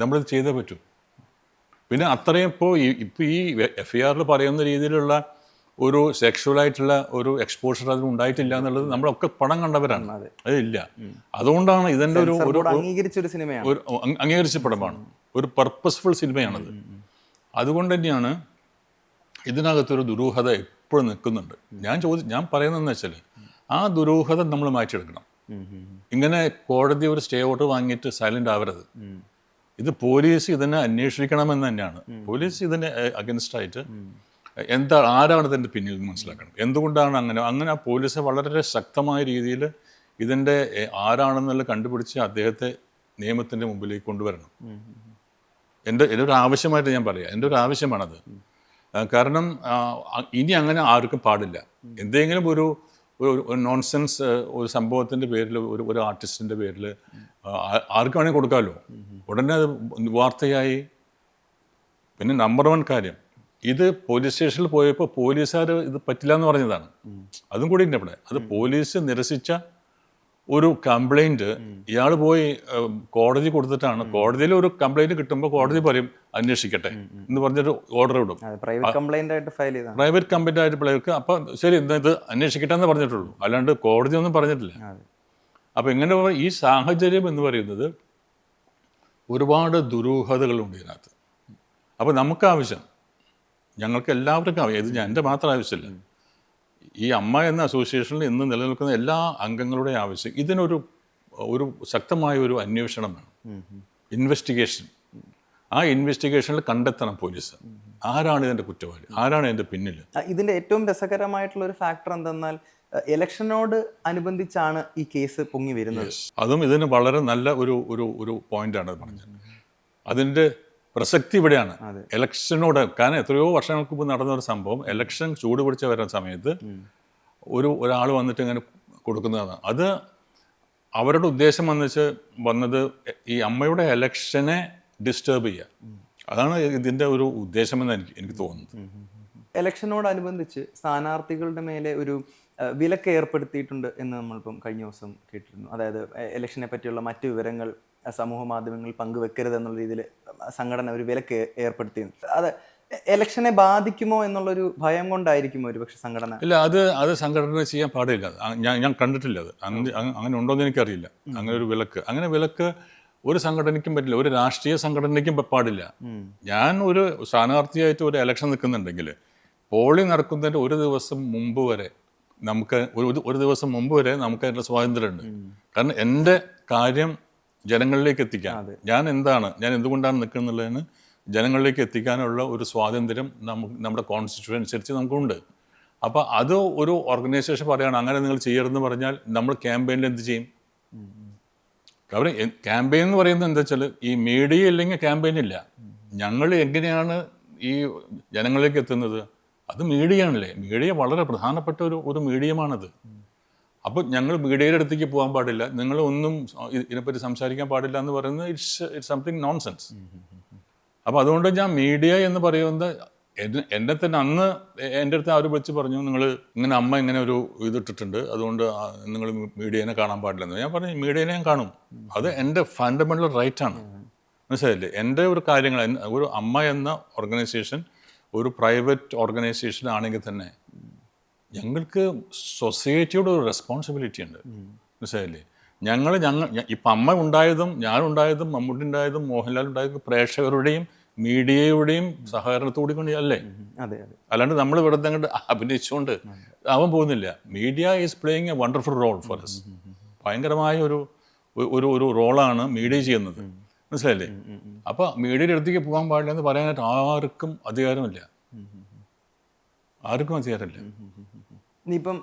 നമ്മളിത് ചെയ്തേ പറ്റൂ. പിന്നെ അത്രയും ഇപ്പോൾ ഈ FIR പറയുന്ന രീതിയിലുള്ള ഒരു സെക്ഷുവലായിട്ടുള്ള ഒരു എക്സ്പോഷർ അതിന് ഉണ്ടായിട്ടില്ല എന്നുള്ളത് നമ്മളൊക്കെ പടം കണ്ടവരാണ്. അതില്ല. അതുകൊണ്ടാണ് ഇതിൻ്റെ ഒരു അംഗീകരിച്ച പടമാണ്, ഒരു പർപ്പസ്ഫുൾ സിനിമയാണത്. അതുകൊണ്ട് തന്നെയാണ് ഇതിനകത്തൊരു ദുരൂഹത എപ്പോഴും നിൽക്കുന്നുണ്ട്. ഞാൻ പറയുന്നതെന്ന് വെച്ചാൽ, ആ ദുരൂഹത നമ്മൾ മാറ്റിയെടുക്കണം. ഇങ്ങനെ കോടതി ഒരു സ്റ്റേ ഓർഡർ വാങ്ങിയിട്ട് സൈലൻ്റ് ആവരുത്. ഇത് പോലീസ് ഇതിനെ അന്വേഷിക്കണമെന്ന് തന്നെയാണ്. പോലീസ് ഇതിന് അഗൻസ്റ്റായിട്ട് ആരാണ് ഇതിൻ്റെ പിന്നിൽ മനസ്സിലാക്കണം. എന്തുകൊണ്ടാണ് അങ്ങനെ ആ പോലീസ് വളരെ ശക്തമായ രീതിയിൽ ഇതിൻ്റെ ആരാണെന്നുള്ള കണ്ടുപിടിച്ച് അദ്ദേഹത്തെ നിയമത്തിൻ്റെ മുമ്പിലേക്ക് കൊണ്ടുവരണം. എൻ്റെ ഒരു ആവശ്യമായിട്ട് ഞാൻ പറയാം, എൻ്റെ ഒരു ആവശ്യമാണത്. കാരണം ഇനി അങ്ങനെ ആർക്കും പാടില്ല. എന്തെങ്കിലും ഒരു നോൺസെൻസ് ഒരു സംഭവത്തിൻ്റെ പേരിൽ ഒരു ആർട്ടിസ്റ്റിൻ്റെ പേരിൽ ആർക്ക് വേണമെങ്കിൽ കൊടുക്കാമല്ലോ. ഉടനെ അത് വാർത്തയായി. പിന്നെ നമ്പർ 1 കാര്യം, ഇത് പോലീസ് സ്റ്റേഷനിൽ പോയപ്പോൾ പോലീസുകാർ ഇത് പറ്റില്ല എന്ന് പറഞ്ഞതാണ്. അതും കൂടി ഉണ്ട് അവിടെ. അത് പോലീസ് നിരസിച്ച ഒരു കംപ്ലൈൻറ്റ് ഇയാൾ പോയി കോടതി കൊടുത്തിട്ടാണ്. കോടതിയിൽ ഒരു കംപ്ലൈൻറ്റ് കിട്ടുമ്പോൾ കോടതി പറയും അന്വേഷിക്കട്ടെ എന്ന് പറഞ്ഞൊരു ഓർഡർ ഇടും. പ്രൈവറ്റ് കംപ്ലൈൻ്റ് ആയിട്ട് ഫയൽ ചെയ്താൽ പ്രൈവറ്റ് കംപ്ലൈൻ്റ് ആയിട്ട് പിള്ളേർക്ക് അപ്പോൾ ശരി ഇത് അന്വേഷിക്കട്ടെ എന്ന് പറഞ്ഞിട്ടുള്ളൂ, അല്ലാണ്ട് കോടതി ഒന്നും പറഞ്ഞിട്ടില്ല. അപ്പോൾ ഇങ്ങനെ ഈ സാഹചര്യം എന്ന് പറയുന്നത് ഒരുപാട് ദുരൂഹതകളുണ്ട് ഇതിനകത്ത്. അപ്പോൾ നമുക്ക് ആവശ്യം, ഞങ്ങൾക്ക് എല്ലാവർക്കും ആവശ്യം, ഇത് എൻ്റെ മാത്രം ആവശ്യമില്ല, ഈ അമ്മ എന്ന അസോസിയേഷനിൽ ഇന്ന് നിലനിൽക്കുന്ന എല്ലാ അംഗങ്ങളുടെയും ആവശ്യം ഇതിനൊരു ശക്തമായ ഒരു അന്വേഷണം വേണം, ഇൻവെസ്റ്റിഗേഷൻ. ആ ഇൻവെസ്റ്റിഗേഷനിൽ കണ്ടെത്തണം പോലീസ് ആരാണ് ഇതിൻ്റെ കുറ്റവാളി, ആരാണ് ഇതിൻ്റെ പിന്നിൽ. ഇതിൻ്റെ ഏറ്റവും രസകരമായിട്ടുള്ള ഒരു ഫാക്ടർ എന്തെന്നാൽ ഇലക്ഷനോട് അനുബന്ധിച്ചാണ് ഈ കേസ് പൊങ്ങി വരുന്നത്. അതും ഇതിന് വളരെ നല്ല ഒരു പോയിന്റാണ് പറഞ്ഞത്. അതിൻ്റെ പ്രസക്തി ഇവിടെയാണ്. ഇലക്ഷനോട്, കാരണം എത്രയോ വർഷങ്ങൾക്ക് മുമ്പ് നടന്ന ഒരു സംഭവം, ഇലക്ഷൻ ചൂട് പിടിച്ച് വരുന്ന സമയത്ത് ഒരാൾ വന്നിട്ട് ഇങ്ങനെ കൊടുക്കുന്നതാണ്. അത് അവരുടെ ഉദ്ദേശം വന്നത് ഈ അമ്മയുടെ ഇലക്ഷനെ ഡിസ്റ്റർബ് ചെയ്യുക. അതാണ് ഇതിൻ്റെ ഒരു ഉദ്ദേശമെന്ന് എനിക്ക് തോന്നുന്നത്. ഇലക്ഷനോടനുബന്ധിച്ച് സ്ഥാനാർത്ഥികളുടെ മേലെ ഒരു വിലക്ക് ഏർപ്പെടുത്തിയിട്ടുണ്ട് എന്ന് നമ്മളിപ്പം കഴിഞ്ഞ ദിവസം കേട്ടിരുന്നു. അതായത് ഇലക്ഷനെ പറ്റിയുള്ള മറ്റു വിവരങ്ങൾ സമൂഹ മാധ്യമങ്ങളിൽ പങ്കുവെക്കരുത് എന്നുള്ള രീതിയിൽ സംഘടന ഒരു വിലക്ക് ഏർപ്പെടുത്തിയിരുന്നു. അത് ഇലക്ഷനെ ബാധിക്കുമോ എന്നുള്ളൊരു ഭയം കൊണ്ടായിരിക്കുമോ ഒരു പക്ഷേ സംഘടന? ഇല്ല, അത് സംഘടന ചെയ്യാൻ പാടില്ല. ഞാൻ കണ്ടിട്ടില്ല. അത് അങ്ങനെ ഉണ്ടോയെന്ന് എനിക്കറിയില്ല. അങ്ങനെ ഒരു വിലക്ക്, അങ്ങനെ വിലക്ക് ഒരു സംഘടനയ്ക്കും പറ്റില്ല, ഒരു രാഷ്ട്രീയ സംഘടനയ്ക്കും പാടില്ല. ഞാൻ ഒരു സ്ഥാനാർത്ഥിയായിട്ട് ഒരു ഇലക്ഷൻ നിൽക്കുന്നുണ്ടെങ്കിൽ പോളിംഗ് നടക്കുന്നതിൻ്റെ ഒരു ദിവസം മുമ്പ് വരെ നമുക്ക് അതിൻ്റെ സ്വാതന്ത്ര്യമുണ്ട്. കാരണം എൻ്റെ കാര്യം ജനങ്ങളിലേക്ക് എത്തിക്കാൻ, ഞാൻ എന്തുകൊണ്ടാണ് നിൽക്കുന്നുള്ളതിന് ജനങ്ങളിലേക്ക് എത്തിക്കാനുള്ള ഒരു സ്വാതന്ത്ര്യം നമ്മുടെ കോൺസ്റ്റിറ്റ്യൂഷൻ അനുസരിച്ച് നമുക്കുണ്ട്. അപ്പോൾ അത് ഒരു ഓർഗനൈസേഷൻ പറയുകയാണ് അങ്ങനെ നിങ്ങൾ ചെയ്യരുതെന്ന് പറഞ്ഞാൽ നമ്മൾ ക്യാമ്പയിനിൽ എന്ത് ചെയ്യും? കാരണം ക്യാമ്പയിൻ എന്ന് പറയുന്നത് എന്താ വെച്ചാൽ ഈ മീഡിയ ഇല്ലെങ്കിൽ ക്യാമ്പയിൻ ഇല്ല. ഞങ്ങൾ എങ്ങനെയാണ് ഈ ജനങ്ങളിലേക്ക് എത്തുന്നത്? അത് മീഡിയ ആണല്ലേ. മീഡിയ വളരെ പ്രധാനപ്പെട്ട ഒരു മീഡിയമാണത്. അപ്പോൾ ഞങ്ങൾ മീഡിയയുടെ അടുത്തേക്ക് പോകാൻ പാടില്ല, നിങ്ങൾ ഒന്നും ഇതിനെപ്പറ്റി സംസാരിക്കാൻ പാടില്ല എന്ന് പറയുന്നത് ഇറ്റ്സ് സംതിങ് നോൺസെൻസ്. അപ്പോൾ അതുകൊണ്ട് ഞാൻ മീഡിയ എന്ന് പറയുന്നത് എന്നെ തന്നെ അന്ന് എൻ്റെ അടുത്ത് അവർ വിളിച്ച് പറഞ്ഞു, നിങ്ങൾ ഇങ്ങനെ അമ്മ ഇങ്ങനെ ഒരു ഇതിട്ടിട്ടുണ്ട്, അതുകൊണ്ട് നിങ്ങൾ മീഡിയനെ കാണാൻ പാടില്ലെന്ന്. ഞാൻ പറഞ്ഞു മീഡിയനെ ഞാൻ കാണും, അത് എൻ്റെ ഫണ്ടമെൻ്റൽ റൈറ്റാണ്. മനസ്സിലായില്ലേ? എൻ്റെ ഒരു കാര്യങ്ങൾ, ഒരു അമ്മ എന്ന ഓർഗനൈസേഷൻ ഒരു പ്രൈവറ്റ് ഓർഗനൈസേഷൻ ആണെങ്കിൽ തന്നെ ഞങ്ങൾക്ക് സൊസൈറ്റിയോട് ഒരു റെസ്പോൺസിബിലിറ്റി ഉണ്ട്. മനസ്സിലായില്ലേ? ഇപ്പം അമ്മ ഉണ്ടായതും ഞാനുണ്ടായതും മമ്മൂട്ടി ഉണ്ടായതും മോഹൻലാൽ ഉണ്ടായതും പ്രേക്ഷകരുടെയും മീഡിയയുടെയും സഹകരണത്തോടെ കൊണ്ട് അല്ലേ? അല്ലാണ്ട് നമ്മൾ വെറുതെ അങ്ങോട്ട് അഭിനയിച്ചുകൊണ്ട് ആവാൻ പോകുന്നില്ല. Media is playing a wonderful role for us. ഭയങ്കരമായ ഒരു റോളാണ് മീഡിയ ചെയ്യുന്നത്. മനസ്സിലായില്ലേ? അപ്പോൾ മീഡിയയുടെ അടുത്തേക്ക് പോകാൻ പാടില്ല എന്ന് പറയാനായിട്ട് ആർക്കും അധികാരമില്ല. ഇനിയിപ്പം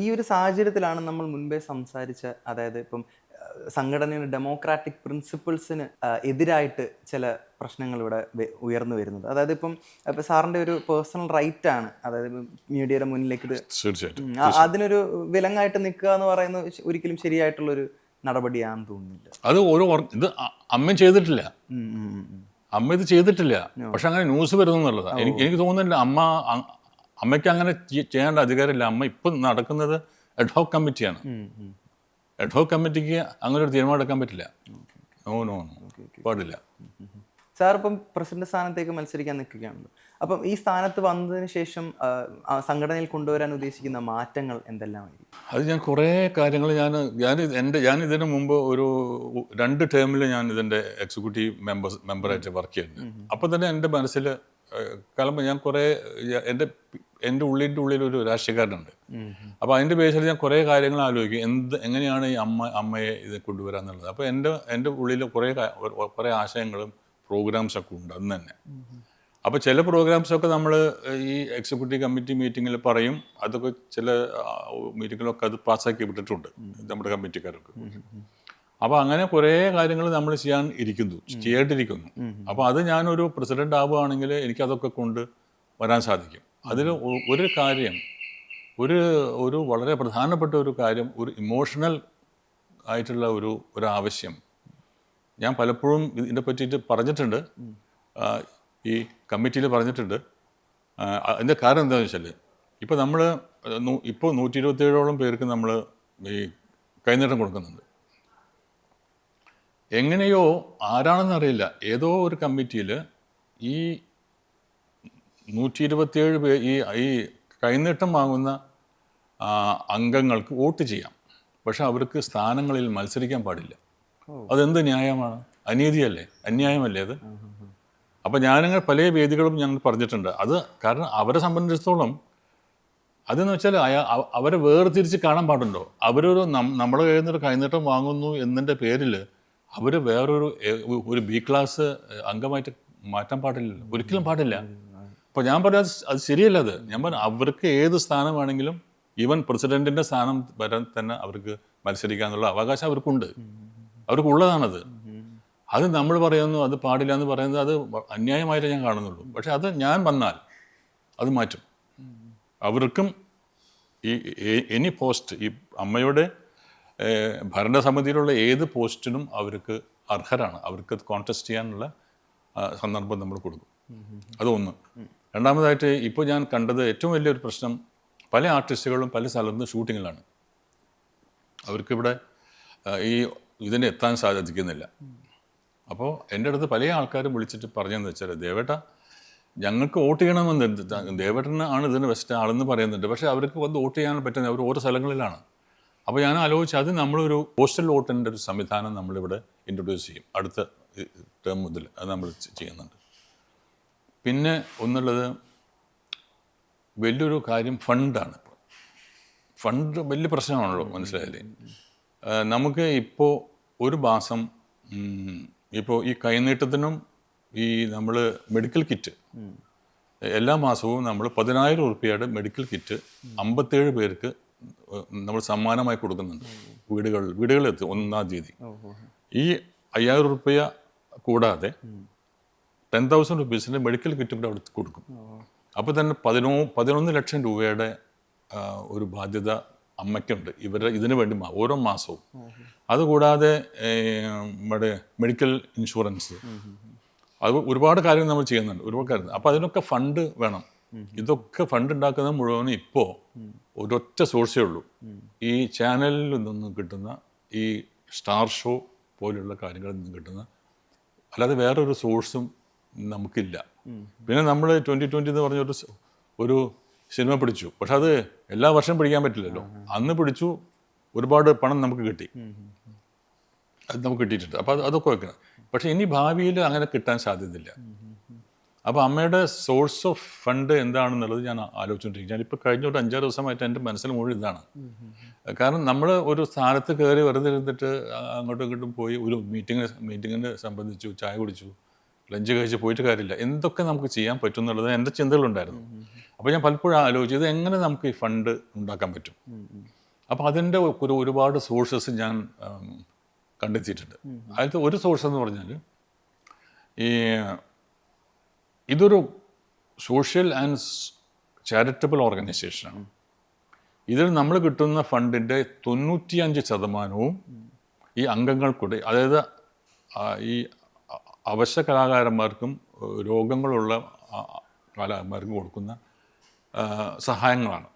ഈ ഒരു സാഹചര്യത്തിലാണ് നമ്മൾ മുൻപേ സംസാരിച്ച, അതായത് ഇപ്പം സംഘടനയുടെ ഡെമോക്രാറ്റിക് പ്രിൻസിപ്പിൾസിന് എതിരായിട്ട് ചില പ്രശ്നങ്ങൾ ഇവിടെ ഉയർന്നു വരുന്നത്. അതായത് ഇപ്പം സാറിൻ്റെ ഒരു പേഴ്സണൽ റൈറ്റ് ആണ്, അതായത് മീഡിയയുടെ മുന്നിലേക്ക് അതിനൊരു വിലങ്ങായിട്ട് നിൽക്കുക എന്ന് പറയുന്നത് ഒരിക്കലും ശരിയായിട്ടുള്ളൊരു നടപടിയാണെന്ന് തോന്നുന്നില്ല. അത് ഇത് അമ്മ ചെയ്തിട്ടില്ല, അമ്മ ഇത് ചെയ്തിട്ടില്ല, പക്ഷെ അങ്ങനെ ന്യൂസ് വരുന്നു എന്നുള്ളതാണ്. എനിക്ക് തോന്നുന്നില്ല അമ്മയ്ക്ക് അങ്ങനെ ചെയ്യേണ്ട അധികാരമില്ല. അമ്മ ഇപ്പം നടക്കുന്നത് എഡ്ഹോക് കമ്മിറ്റിയാണ്. എഡ്ഹോക് കമ്മിറ്റിക്ക് അങ്ങനെ ഒരു തീരുമാനം എടുക്കാൻ പറ്റില്ല. നോ പാടില്ല. സാർ ഇപ്പം പ്രസിഡന്റ് സ്ഥാനത്തേക്ക് മത്സരിക്കാൻ നിൽക്കുകയാണല്ലോ. അപ്പം ഈ സ്ഥാനത്ത് വന്നതിന് ശേഷം സംഘടനയിൽ കൊണ്ടുവരാൻ ഉദ്ദേശിക്കുന്ന മാറ്റങ്ങൾ എന്തെല്ലാമായിരിക്കും? അത് ഞാൻ കുറേ കാര്യങ്ങൾ ഞാൻ ഇതിനു മുമ്പ് ഒരു 2 ടേമിൽ ഞാൻ ഇതിൻ്റെ എക്സിക്യൂട്ടീവ് മെമ്പറായിട്ട് വർക്ക് ചെയ്യുന്നുണ്ട്. അപ്പോൾ തന്നെ എൻ്റെ മനസ്സിൽ കാരണം ഞാൻ കുറേ എൻ്റെ ഉള്ളിലൊരു രാഷ്ട്രീയക്കാരനുണ്ട്. അപ്പോൾ അതിൻ്റെ ബേസിൽ ഞാൻ കുറേ കാര്യങ്ങൾ ആലോചിക്കും, എങ്ങനെയാണ് ഈ അമ്മയെ ഇത് കൊണ്ടുവരാന്നുള്ളത്. അപ്പോൾ എൻ്റെ ഉള്ളിൽ കുറേ ആശയങ്ങളും പ്രോഗ്രാംസൊക്കെ ഉണ്ട് അന്ന് തന്നെ. അപ്പോൾ ചില പ്രോഗ്രാംസൊക്കെ നമ്മൾ ഈ എക്സിക്യൂട്ടീവ് കമ്മിറ്റി മീറ്റിങ്ങിൽ പറയും, അതൊക്കെ ചില മീറ്റിങ്ങിലൊക്കെ അത് പാസ്സാക്കി വിട്ടിട്ടുണ്ട് നമ്മുടെ കമ്മിറ്റിക്കാരൊക്കെ. അപ്പോൾ അങ്ങനെ കുറേ കാര്യങ്ങൾ നമ്മൾ ചെയ്തിരിക്കുന്നു. അപ്പോൾ അത് ഞാനൊരു പ്രസിഡന്റ് ആവുകയാണെങ്കിൽ എനിക്കതൊക്കെ കൊണ്ട് വരാൻ സാധിക്കും. അതിൽ ഒരു കാര്യം, ഒരു വളരെ പ്രധാനപ്പെട്ട ഒരു കാര്യം, ഒരു ഇമോഷണൽ ആയിട്ടുള്ള ഒരു ആവശ്യം ഞാൻ പലപ്പോഴും ഇതിനെ പറ്റിയിട്ട് പറഞ്ഞിട്ടുണ്ട്, ഈ കമ്മിറ്റിയിൽ പറഞ്ഞിട്ടുണ്ട്. അതിൻ്റെ കാരണം എന്താണെന്ന് വെച്ചാൽ ഇപ്പോൾ നമ്മൾ ഇപ്പോൾ 127ഓളം പേർക്ക് നമ്മൾ ഈ കൈനീട്ടം കൊടുക്കുന്നുണ്ട്. എങ്ങനെയോ ആരാണെന്നറിയില്ല, ഏതോ ഒരു കമ്മിറ്റിയിൽ ഈ 127 പേർ ഈ കൈനീട്ടം വാങ്ങുന്ന അംഗങ്ങൾക്ക് വോട്ട് ചെയ്യാം, പക്ഷെ അവർക്ക് സ്ഥാനങ്ങളിൽ മത്സരിക്കാൻ പാടില്ല. അതെന്ത് ന്യായമാണ്? അനീതിയല്ലേ, അന്യായമല്ലേ അത്? അപ്പം ഞാനങ്ങനെ പല വേദികളും ഞങ്ങൾ പറഞ്ഞിട്ടുണ്ട്. അത് കാരണം അവരെ സംബന്ധിച്ചിടത്തോളം അതെന്ന് വെച്ചാൽ അവരെ വേർതിരിച്ച് കാണാൻ പാടുണ്ടോ? അവരൊരു നമ്മുടെ കയ്യിൽ നിന്നൊരു കൈനീട്ടം വാങ്ങുന്നു എന്നതിൻ്റെ പേരിൽ അവർ ഒരു ബി ക്ലാസ് അംഗമായിട്ട് മാറ്റാൻ പാടില്ലല്ലോ, ഒരിക്കലും പാടില്ല. അപ്പോൾ ഞാൻ പറയാം അത് ശരിയല്ല. അത് ഞാൻ പറഞ്ഞു, അവർക്ക് ഏത് സ്ഥാനം വേണമെങ്കിലും, ഈവൻ പ്രസിഡൻറ്റിൻ്റെ സ്ഥാനം വരാൻ തന്നെ അവർക്ക് മത്സരിക്കാനുള്ള അവകാശം അവർക്കുണ്ട്, അവർക്കുള്ളതാണത്. അത് നമ്മൾ പറയുന്നു അത് പാടില്ല എന്ന് പറയുന്നത് അത് അന്യായമായിട്ട് ഞാൻ കാണുന്നുള്ളൂ. പക്ഷെ അത് ഞാൻ വന്നാൽ അത് മാറ്റും. അവർക്കും എനി പോസ്റ്റ്, ഈ അമ്മയുടെ ഭരണസമിതിയിലുള്ള ഏത് പോസ്റ്റിനും അവർക്ക് അർഹരാണ്. അവർക്ക് കോൺടെസ്റ്റ് ചെയ്യാനുള്ള സന്ദർഭം നമ്മൾ കൊടുക്കും. അതൊന്ന്. രണ്ടാമതായിട്ട് ഇപ്പോൾ ഞാൻ കണ്ടത് ഏറ്റവും വലിയൊരു പ്രശ്നം, പല ആർട്ടിസ്റ്റുകളും പല സ്ഥലത്തുനിന്ന് ഷൂട്ടിങ്ങിലാണ്. അവർക്കിവിടെ ഇതിന് എത്താൻ സാധിക്കുന്നില്ല. അപ്പോൾ എൻ്റെ അടുത്ത് പല ആൾക്കാരും വിളിച്ചിട്ട് പറഞ്ഞതെന്ന് വെച്ചാൽ, ദേവേട്ട ഞങ്ങൾക്ക് വോട്ട് ചെയ്യണമെന്ന്, ദേവേട്ടന് ആണ് ഇതിന് ബെസ്റ്റ് ആളെന്ന് പറയുന്നുണ്ട്, പക്ഷേ അവർക്ക് വന്ന് വോട്ട് ചെയ്യാൻ പറ്റുന്നത് അവർ ഓരോ സ്ഥലങ്ങളിലാണ്. അപ്പോൾ ഞാൻ ആലോചിച്ച് അത് നമ്മളൊരു പോസ്റ്റൽ വോട്ടിൻ്റെ ഒരു സംവിധാനം നമ്മളിവിടെ ഇൻട്രൊഡ്യൂസ് ചെയ്യും അടുത്ത ടേം മുതൽ. അത് നമ്മൾ ചെയ്യുന്നുണ്ട്. പിന്നെ ഒന്നുള്ളത് വലിയൊരു കാര്യം ഫണ്ടാണ്. ഫണ്ട് വലിയ പ്രശ്നമാണല്ലോ, മനസ്സിലായില്ലേ? നമുക്ക് ഇപ്പോൾ ഒരു മാസം ഇപ്പോൾ ഈ കൈനീട്ടത്തിനും ഈ നമ്മൾ മെഡിക്കൽ കിറ്റ് എല്ലാ മാസവും നമ്മൾ 10,000 രൂപയുടെ മെഡിക്കൽ കിറ്റ് 57 പേർക്ക് നമ്മൾ സമ്മാനമായി കൊടുക്കുന്നുണ്ട്. വീടുകളിലെത്തും 1-ാം തീയതി. ഈ 5,000 രൂപ കൂടാതെ 10,000 റുപ്പീസിൻ്റെ മെഡിക്കൽ കിറ്റ് കൂടെ അവിടെ കൊടുക്കും. അപ്പോൾ തന്നെ 11 ലക്ഷം രൂപയുടെ ഒരു ബാധ്യത അമ്മയ്ക്കുണ്ട് ഇതിനു വേണ്ടി ഓരോ മാസവും. അതുകൂടാതെ നമ്മുടെ മെഡിക്കൽ ഇൻഷുറൻസ്, അത് ഒരുപാട് കാര്യങ്ങൾ നമ്മൾ ചെയ്യുന്നുണ്ട്, ഒരുപാട് കാര്യം. അപ്പോൾ അതിനൊക്കെ ഫണ്ട് വേണം. ഇതൊക്കെ ഫണ്ട് ഉണ്ടാക്കുന്നത് മുഴുവനും ഇപ്പോൾ ഒരൊറ്റ സോഴ്സേ ഉള്ളൂ, ഈ ചാനലിൽ നിന്നും കിട്ടുന്ന ഈ സ്റ്റാർ ഷോ പോലെയുള്ള കാര്യങ്ങളിൽ നിന്നും കിട്ടുന്ന, അല്ലാതെ വേറൊരു സോഴ്സും നമുക്കില്ല. പിന്നെ നമ്മൾ 2020 എന്ന് പറഞ്ഞ ഒരു സിനിമ പിടിച്ചു, പക്ഷെ അത് എല്ലാ വർഷവും പിടിക്കാൻ പറ്റില്ലല്ലോ. അന്ന് പിടിച്ചു, ഒരുപാട് പണം നമുക്ക് കിട്ടി, അത് നമുക്ക് കിട്ടിയിട്ടുണ്ട്. അപ്പോൾ അതൊക്കെ വെക്കണം. പക്ഷേ ഇനി ഭാവിയിൽ അങ്ങനെ കിട്ടാൻ സാധ്യതയില്ല. അപ്പോൾ അമ്മയുടെ സോഴ്സ് ഓഫ് ഫണ്ട് എന്താണെന്നുള്ളത് ഞാൻ ആലോചിച്ചുകൊണ്ടിരിക്കും. ഞാനിപ്പോൾ കഴിഞ്ഞ ഒരു 5-6 ദിവസമായിട്ട് എൻ്റെ മനസ്സിൽ മുഴുവൻ ഇതാണ്. കാരണം നമ്മൾ ഒരു സ്ഥാനത്ത് കയറി വെറുതെ ഇരുന്നിട്ട് അങ്ങോട്ടും ഇങ്ങോട്ടും പോയി ഒരു മീറ്റിങ്ങിനെ സംബന്ധിച്ചു, ചായ കുടിച്ചു, ലഞ്ച് കഴിച്ച് പോയിട്ട് കാര്യമില്ല. എന്തൊക്കെ നമുക്ക് ചെയ്യാൻ പറ്റും എന്നുള്ളത് എൻ്റെ ചിന്തകളുണ്ടായിരുന്നു. അപ്പോൾ ഞാൻ പലപ്പോഴും ആലോചിച്ചു ഇത് എങ്ങനെ നമുക്ക് ഈ ഫണ്ട് ഉണ്ടാക്കാൻ പറ്റും. അപ്പോൾ അതിൻ്റെ ഒരുപാട് സോഴ്സസ് ഞാൻ കണ്ടെത്തിയിട്ടുണ്ട്. അതിലത്തെ ഒരു സോഴ്സ് എന്ന് പറഞ്ഞാൽ ഇതൊരു സോഷ്യൽ ആൻഡ് ചാരിറ്റബിൾ ഓർഗനൈസേഷനാണ്. ഇതിൽ നമ്മൾ കിട്ടുന്ന ഫണ്ടിൻ്റെ 95% ഈ അംഗങ്ങൾക്കൂടെ, അതായത് ഈ അവശ്യ കലാകാരന്മാർക്കും രോഗങ്ങളുള്ള കലാകാരന്മാർക്കും കൊടുക്കുന്ന സഹായങ്ങളാണ്.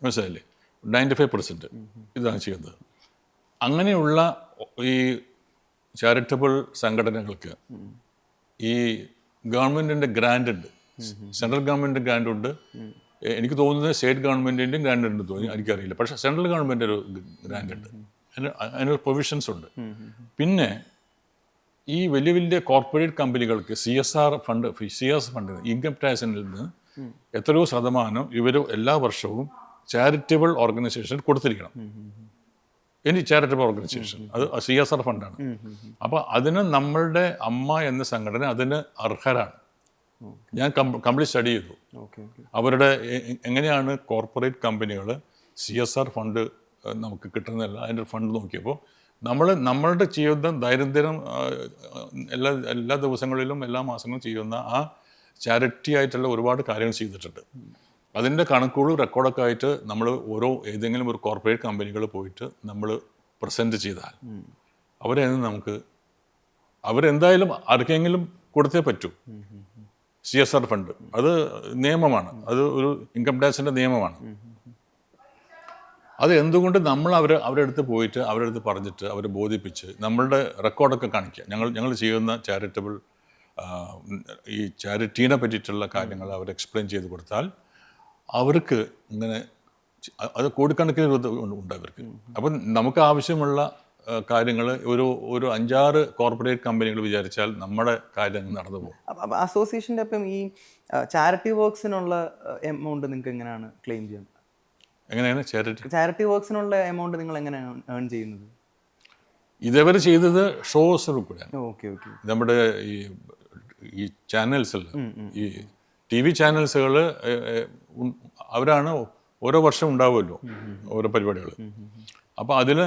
മനസ്സിലായില്ലേ? 95% ഇതാണ് ചെയ്യുന്നത്. അങ്ങനെയുള്ള ഈ ചാരിറ്റബിൾ സംഘടനകൾക്ക് ഈ ഗവൺമെൻറ്റിൻ്റെ ഗ്രാൻഡ് ഉണ്ട്, സെൻട്രൽ ഗവൺമെൻറ് ഗ്രാൻഡ് ഉണ്ട്. എനിക്ക് തോന്നുന്നത് സ്റ്റേറ്റ് ഗവൺമെൻറ്റിൻ്റെയും ഗ്രാൻഡ് ഉണ്ട് തോന്നി, എനിക്കറിയില്ല. പക്ഷേ സെൻട്രൽ ഗവൺമെൻറ് ഒരു ഗ്രാൻഡ് ഉണ്ട്, അതിനൊരു പ്രൊവിഷൻസ് ഉണ്ട്. പിന്നെ ഈ വലിയ വലിയ കോർപ്പറേറ്റ് കമ്പനികൾക്ക് CSR ഫണ്ട്, ഇൻകം ടാക്സിൽ നിന്ന് എത്രയോ ശതമാനം ഇവർ എല്ലാ വർഷവും ചാരിറ്റബിൾ ഓർഗനൈസേഷൻ കൊടുത്തിരിക്കണം. ഇനി ചാരിറ്റബിൾ ഓർഗനൈസേഷൻ അത് CSR ഫണ്ടാണ്. അപ്പോൾ അതിന് നമ്മളുടെ അമ്മ എന്ന സംഘടന അതിന് അർഹരാണ്. ഞാൻ കംപ്ലീറ്റ് സ്റ്റഡി ചെയ്തു അവരുടെ എങ്ങനെയാണ് കോർപ്പറേറ്റ് കമ്പനികൾ CSR ഫണ്ട് നമുക്ക് കിട്ടുന്നതല്ല, അതിൻ്റെ ഫണ്ട് നോക്കിയപ്പോൾ നമ്മളുടെ ചെയ്യുന്ന ദൈനംദിനം എല്ലാ ദിവസങ്ങളിലും എല്ലാ മാസങ്ങളും ചെയ്യുന്ന ആ ചാരിറ്റി ആയിട്ടുള്ള ഒരുപാട് കാര്യങ്ങൾ ചെയ്തിട്ടുണ്ട്. അതിൻ്റെ കണക്കുകളും റെക്കോർഡൊക്കെ ആയിട്ട് നമ്മൾ ഏതെങ്കിലും ഒരു കോർപ്പറേറ്റ് കമ്പനികൾ പോയിട്ട് നമ്മൾ പ്രസൻറ്റ് ചെയ്താൽ അവരെന്തായാലും ആർക്കെങ്കിലും കൊടുത്തേ പറ്റൂ. CSR ഫണ്ട് അത് നിയമമാണ്, അത് ഒരു ഇൻകം ടാക്സിൻ്റെ നിയമമാണ്. അത് എന്തുകൊണ്ട് നമ്മൾ അവരുടെ അടുത്ത് പോയിട്ട് അവരുടെ അടുത്ത് പറഞ്ഞിട്ട് അവരെ ബോധിപ്പിച്ച് നമ്മളുടെ റെക്കോർഡൊക്കെ കാണിക്കുക. ഞങ്ങൾ ചെയ്യുന്ന ചാരിറ്റബിൾ ഈ ചാരിറ്റീനെ പറ്റിയിട്ടുള്ള കാര്യങ്ങൾ അവർ എക്സ്പ്ലെയിൻ ചെയ്ത് കൊടുത്താൽ അവർക്ക് ഇങ്ങനെ അത് കോടിക്കണക്കിന് ഉണ്ട് അവർക്ക്. അപ്പം നമുക്ക് ആവശ്യമുള്ള കാര്യങ്ങൾ ഒരു 5-6 കോർപ്പറേറ്റ് കമ്പനികൾ വിചാരിച്ചാൽ നമ്മുടെ കാര്യങ്ങൾ നടന്നു പോകും. അപ്പം അസോസിയേഷൻ്റെ അപ്പം ഈ ചാരിറ്റി വർക്ക്സിനുള്ള എമൗണ്ട് നിങ്ങൾക്ക് എങ്ങനെയാണ് ക്ലെയിം ചെയ്യുന്നത്? എങ്ങനെയാണ് ചാരിറ്റി വർക്ക്സിനുള്ള എമൗണ്ട് നിങ്ങൾ എങ്ങനെയാണ് ഏൺ ചെയ്യുന്നത്? ഇതേവരെ ചെയ്തത് ഷോസിൽ കൂടെയാണ്. Okay okay. നമ്മുടെ ഈ ചാനൽസിൽ ഈ TV ചാനൽസുകൾ അവരാണ് ഓരോ വർഷം ഉണ്ടാവുമല്ലോ ഓരോ പരിപാടികൾ. അപ്പോൾ അതിൽ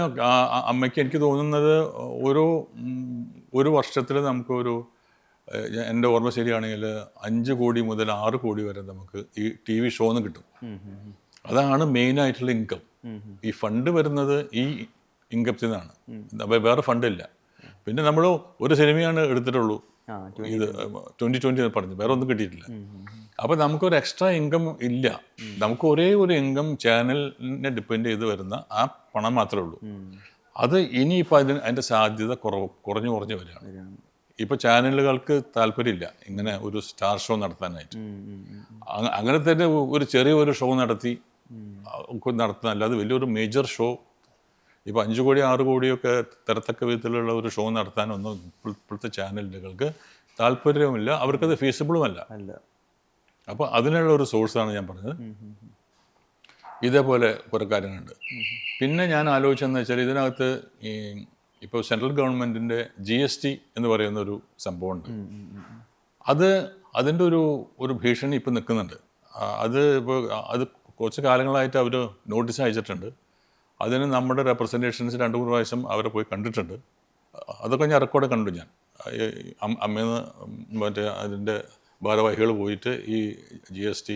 അമ്മയ്ക്ക് എനിക്ക് തോന്നുന്നത് ഒരു വർഷത്തിൽ നമുക്കൊരു, എൻ്റെ ഓർമ്മ ശരിയാണെങ്കിൽ 5 കോടി മുതൽ 6 കോടി വരെ നമുക്ക് ഈ TV ഷോന്ന് കിട്ടും. അതാണ് മെയിനായിട്ടുള്ള ഇൻകം. ഈ ഫണ്ട് വരുന്നത് ഈ ഇൻകത്തിൽ നിന്നാണ്, വേറെ ഫണ്ടില്ല. പിന്നെ നമ്മൾ ഒരു സിനിമയാണ് എടുത്തിട്ടുള്ളൂ, ഇത് 2020 പറഞ്ഞു, വേറെ ഒന്നും കിട്ടിയിട്ടില്ല. അപ്പോൾ നമുക്കൊരു എക്സ്ട്രാ ഇൻകം ഇല്ല. നമുക്ക് ഒരേ ഒരു ഇൻകം ചാനലിനെ ഡിപ്പെൻഡ് ചെയ്ത് വരുന്ന ആ പണം മാത്രമേ ഉള്ളൂ. അത് ഇനിയിപ്പോൾ അതിൻ്റെ സാധ്യത കുറഞ്ഞു വരികയാണ്. ഇപ്പോൾ ചാനലുകൾക്ക് താല്പര്യമില്ല ഇങ്ങനെ ഒരു സ്റ്റാർ ഷോ നടത്താനായിട്ട്. അങ്ങനെ തന്നെ ഒരു ചെറിയൊരു ഷോ നടത്തുന്ന അല്ലാതെ വലിയൊരു മേജർ ഷോ ഇപ്പോൾ 5 കോടി 6 കോടിയൊക്കെ തരത്തക്ക വിധത്തിലുള്ള ഒരു ഷോ നടത്താനൊന്നും ഇപ്പോഴത്തെ ചാനലുകൾക്ക് താല്പര്യവുമില്ല, അവർക്കത് ഫീസിബിളുമല്ല. അപ്പോൾ അതിനുള്ള ഒരു സോഴ്സാണ് ഞാൻ പറഞ്ഞത്. ഇതേപോലെ കുറേ കാര്യങ്ങളുണ്ട്. പിന്നെ ഞാൻ ആലോചിച്ചതെന്ന് വെച്ചാൽ ഇതിനകത്ത് ഇപ്പോൾ സെൻട്രൽ ഗവൺമെൻറ്റിൻ്റെ GST എന്ന് പറയുന്നൊരു സംഭവമുണ്ട്. അതിൻ്റെ ഒരു ഭീഷണി ഇപ്പോൾ നിൽക്കുന്നുണ്ട്. അത് കുറച്ച് കാലങ്ങളായിട്ട് അവർ നോട്ടീസ് അയച്ചിട്ടുണ്ട്. അതിന് നമ്മുടെ റെപ്രസെൻറ്റേഷൻസ് 2-3 പ്രാവശ്യം അവരെ പോയി കണ്ടിട്ടുണ്ട്. അതൊക്കെ ഞാൻ റെക്കോർഡ് കണ്ടു. ഞാൻ അമ്മേന്ന് മറ്റേ അതിൻ്റെ ഭാരവാഹികൾ പോയിട്ട് ഈ GST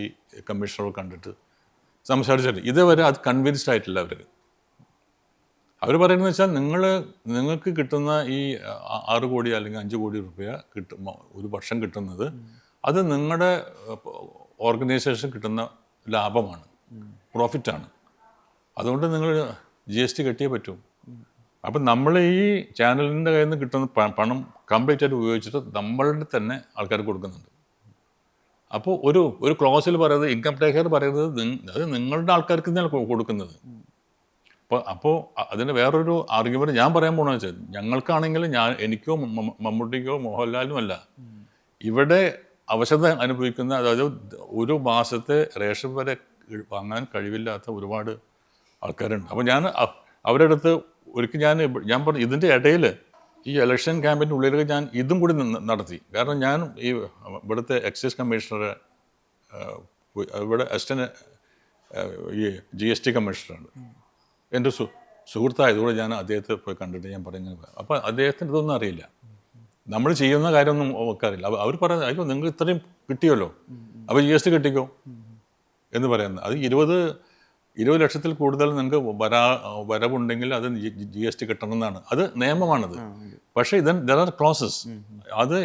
കമ്മീഷണർ കണ്ടിട്ട് സംസാരിച്ചിട്ട് ഇതേവരെ അത് കൺവിൻസ്ഡ് ആയിട്ടില്ല. അവർ പറയുന്നത് വെച്ചാൽ നിങ്ങൾക്ക് കിട്ടുന്ന ഈ 6 കോടി അല്ലെങ്കിൽ 5 കോടി രൂപ ഒരു വർഷം കിട്ടുന്നത് അത് നിങ്ങളുടെ ഓർഗനൈസേഷൻ കിട്ടുന്ന ലാഭമാണ്, പ്രോഫിറ്റാണ്. അതുകൊണ്ട് നിങ്ങൾ GST കെട്ടിയേ പറ്റും. അപ്പം നമ്മൾ ഈ ചാനലിൻ്റെ കയ്യിൽ നിന്ന് കിട്ടുന്ന പണം കംപ്ലീറ്റ് ആയിട്ട് ഉപയോഗിച്ചിട്ട് നമ്മളുടെ തന്നെ ആൾക്കാർക്ക് കൊടുക്കുന്നുണ്ട്. അപ്പോൾ ഒരു ക്ലോസിൽ പറയുന്നത്, ഇൻകം ടേക്കർ പറയുന്നത് അത് നിങ്ങളുടെ ആൾക്കാർക്ക് തന്നെയാണ് കൊടുക്കുന്നത്. അപ്പോൾ അതിന് വേറൊരു ആർഗ്യുമെൻറ്റ് ഞാൻ പറയാൻ പോകണമെന്ന് വെച്ചാൽ, ഞങ്ങൾക്കാണെങ്കിൽ എനിക്കോ മമ്മൂട്ടിക്കോ മോഹൻലാലിനും അല്ല, ഇവിടെ അവശത അനുഭവിക്കുന്ന, അതായത് ഒരു മാസത്തെ റേഷൻ വരെ വാങ്ങാൻ കഴിവില്ലാത്ത ഒരുപാട് ആൾക്കാരുണ്ട്. അപ്പോൾ ഞാൻ അവരുടെ അടുത്ത് ഒരിക്കൽ ഞാൻ പറഞ്ഞു, ഇതിൻ്റെ ഇടയിൽ ഈ ഇലക്ഷൻ ക്യാമ്പയിൻ്റെ ഉള്ളിൽ ഞാൻ ഇതും കൂടി നടത്തി. കാരണം ഞാൻ ഈ ഇവിടുത്തെ എക്സൈസ് കമ്മീഷണറെ, ഇവിടെ അസിസ്റ്റന്റ് ഈ GST കമ്മീഷണറാണ്, എൻ്റെ സുഹൃത്തായതുകൊണ്ട് ഞാൻ അദ്ദേഹത്തെ പോയി കണ്ടിട്ട് ഞാൻ പറയുന്നത്. അപ്പോൾ അദ്ദേഹത്തിന് ഇതൊന്നും അറിയില്ല, നമ്മൾ ചെയ്യുന്ന കാര്യമൊന്നും ഒക്കെ അറിയില്ല. അവർ പറയുന്നത്, അയ്യോ നിങ്ങൾ ഇത്രയും കിട്ടിയല്ലോ, അപ്പോൾ GST കിട്ടിക്കോ എന്ന് പറയുന്നത്. അത് 20 ലക്ഷത്തിൽ കൂടുതൽ നിങ്ങൾക്ക് വരവുണ്ടെങ്കിൽ അത് GST കിട്ടണമെന്നാണ്, അത് നിയമമാണത്. പക്ഷേ ദർ ആർ ക്ലോസസ്. അത്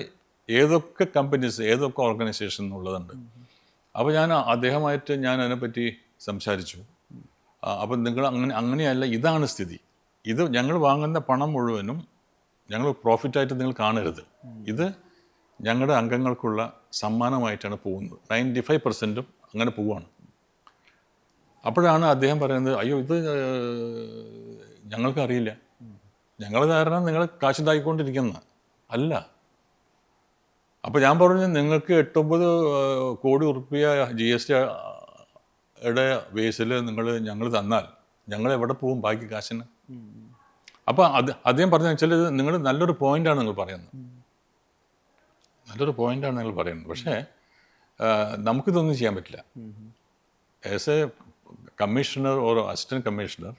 ഏതൊക്കെ കമ്പനീസ്, ഏതൊക്കെ ഓർഗനൈസേഷൻ എന്നുള്ളതുണ്ട്. അപ്പോൾ അദ്ദേഹമായിട്ട് ഞാൻ അതിനെപ്പറ്റി സംസാരിച്ചു. അപ്പം നിങ്ങൾ അങ്ങനെയല്ല, ഇതാണ് സ്ഥിതി. ഇത് ഞങ്ങൾ വാങ്ങുന്ന പണം മുഴുവനും ഞങ്ങൾ പ്രോഫിറ്റായിട്ട് നിങ്ങൾ കാണരുത്. ഇത് ഞങ്ങളുടെ അംഗങ്ങൾക്കുള്ള സമ്മാനമായിട്ടാണ് പോകുന്നത്. 95% അങ്ങനെ പോവുകയാണ്. അപ്പോഴാണ് അദ്ദേഹം പറയുന്നത്, അയ്യോ ഇത് ഞങ്ങൾക്കറിയില്ല, ഞങ്ങൾ കാരണം നിങ്ങൾ കാശുണ്ടാക്കിക്കൊണ്ടിരിക്കുന്ന അല്ല. അപ്പോൾ ഞാൻ പറഞ്ഞു, നിങ്ങൾക്ക് 8-9 കോടി റുപ്യ GSTയുടെ ബേസിൽ ഞങ്ങൾ തന്നാൽ ഞങ്ങൾ എവിടെ പോകും ബാക്കി കാശിന്? അപ്പോൾ അദ്ദേഹം പറഞ്ഞതെന്ന് വെച്ചാൽ, ഇത് നിങ്ങൾ നല്ലൊരു പോയിൻ്റാണ് നിങ്ങൾ പറയുന്നത്, പക്ഷേ നമുക്കിതൊന്നും ചെയ്യാൻ പറ്റില്ല. ആസ് എ കമ്മീഷണർ ഓരോ അസിസ്റ്റൻറ്റ് കമ്മീഷണർ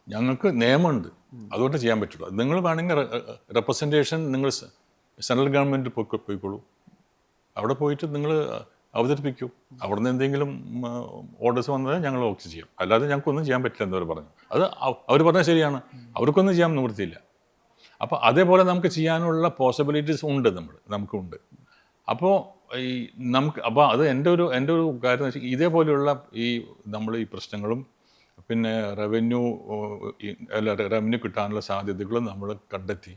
ഞങ്ങൾക്ക് നിയമമുണ്ട്, അതുകൊണ്ട് ചെയ്യാൻ പറ്റുള്ളൂ. നിങ്ങൾ വേണമെങ്കിൽ റെപ്രസെൻറ്റേഷൻ നിങ്ങൾ സെൻട്രൽ ഗവൺമെൻറ് പോയിക്കോളൂ. അവിടെ പോയിട്ട് നിങ്ങൾ അവതരിപ്പിക്കൂ. അവിടുന്ന് എന്തെങ്കിലും ഓർഡേഴ്സ് വന്നാൽ ഞങ്ങൾ ഓക്കെ ചെയ്യും, അല്ലാതെ ഞങ്ങൾക്കൊന്നും ചെയ്യാൻ പറ്റില്ല എന്നവർ പറഞ്ഞു. അത് അവർ പറഞ്ഞാൽ ശരിയാണ്, അവർക്കൊന്നും ചെയ്യാൻ നിവൃത്തിയില്ല. അപ്പോൾ അതേപോലെ നമുക്ക് ചെയ്യാനുള്ള പോസിബിലിറ്റീസ് ഉണ്ട്, നമുക്കുണ്ട്. അപ്പോൾ അപ്പോൾ അത് എൻ്റെ ഒരു കാര്യം എന്ന് വെച്ചാൽ ഇതേപോലെയുള്ള നമ്മൾ ഈ പ്രശ്നങ്ങളും പിന്നെ റവന്യൂ കിട്ടാനുള്ള സാധ്യതകളും നമ്മൾ കണ്ടെത്തി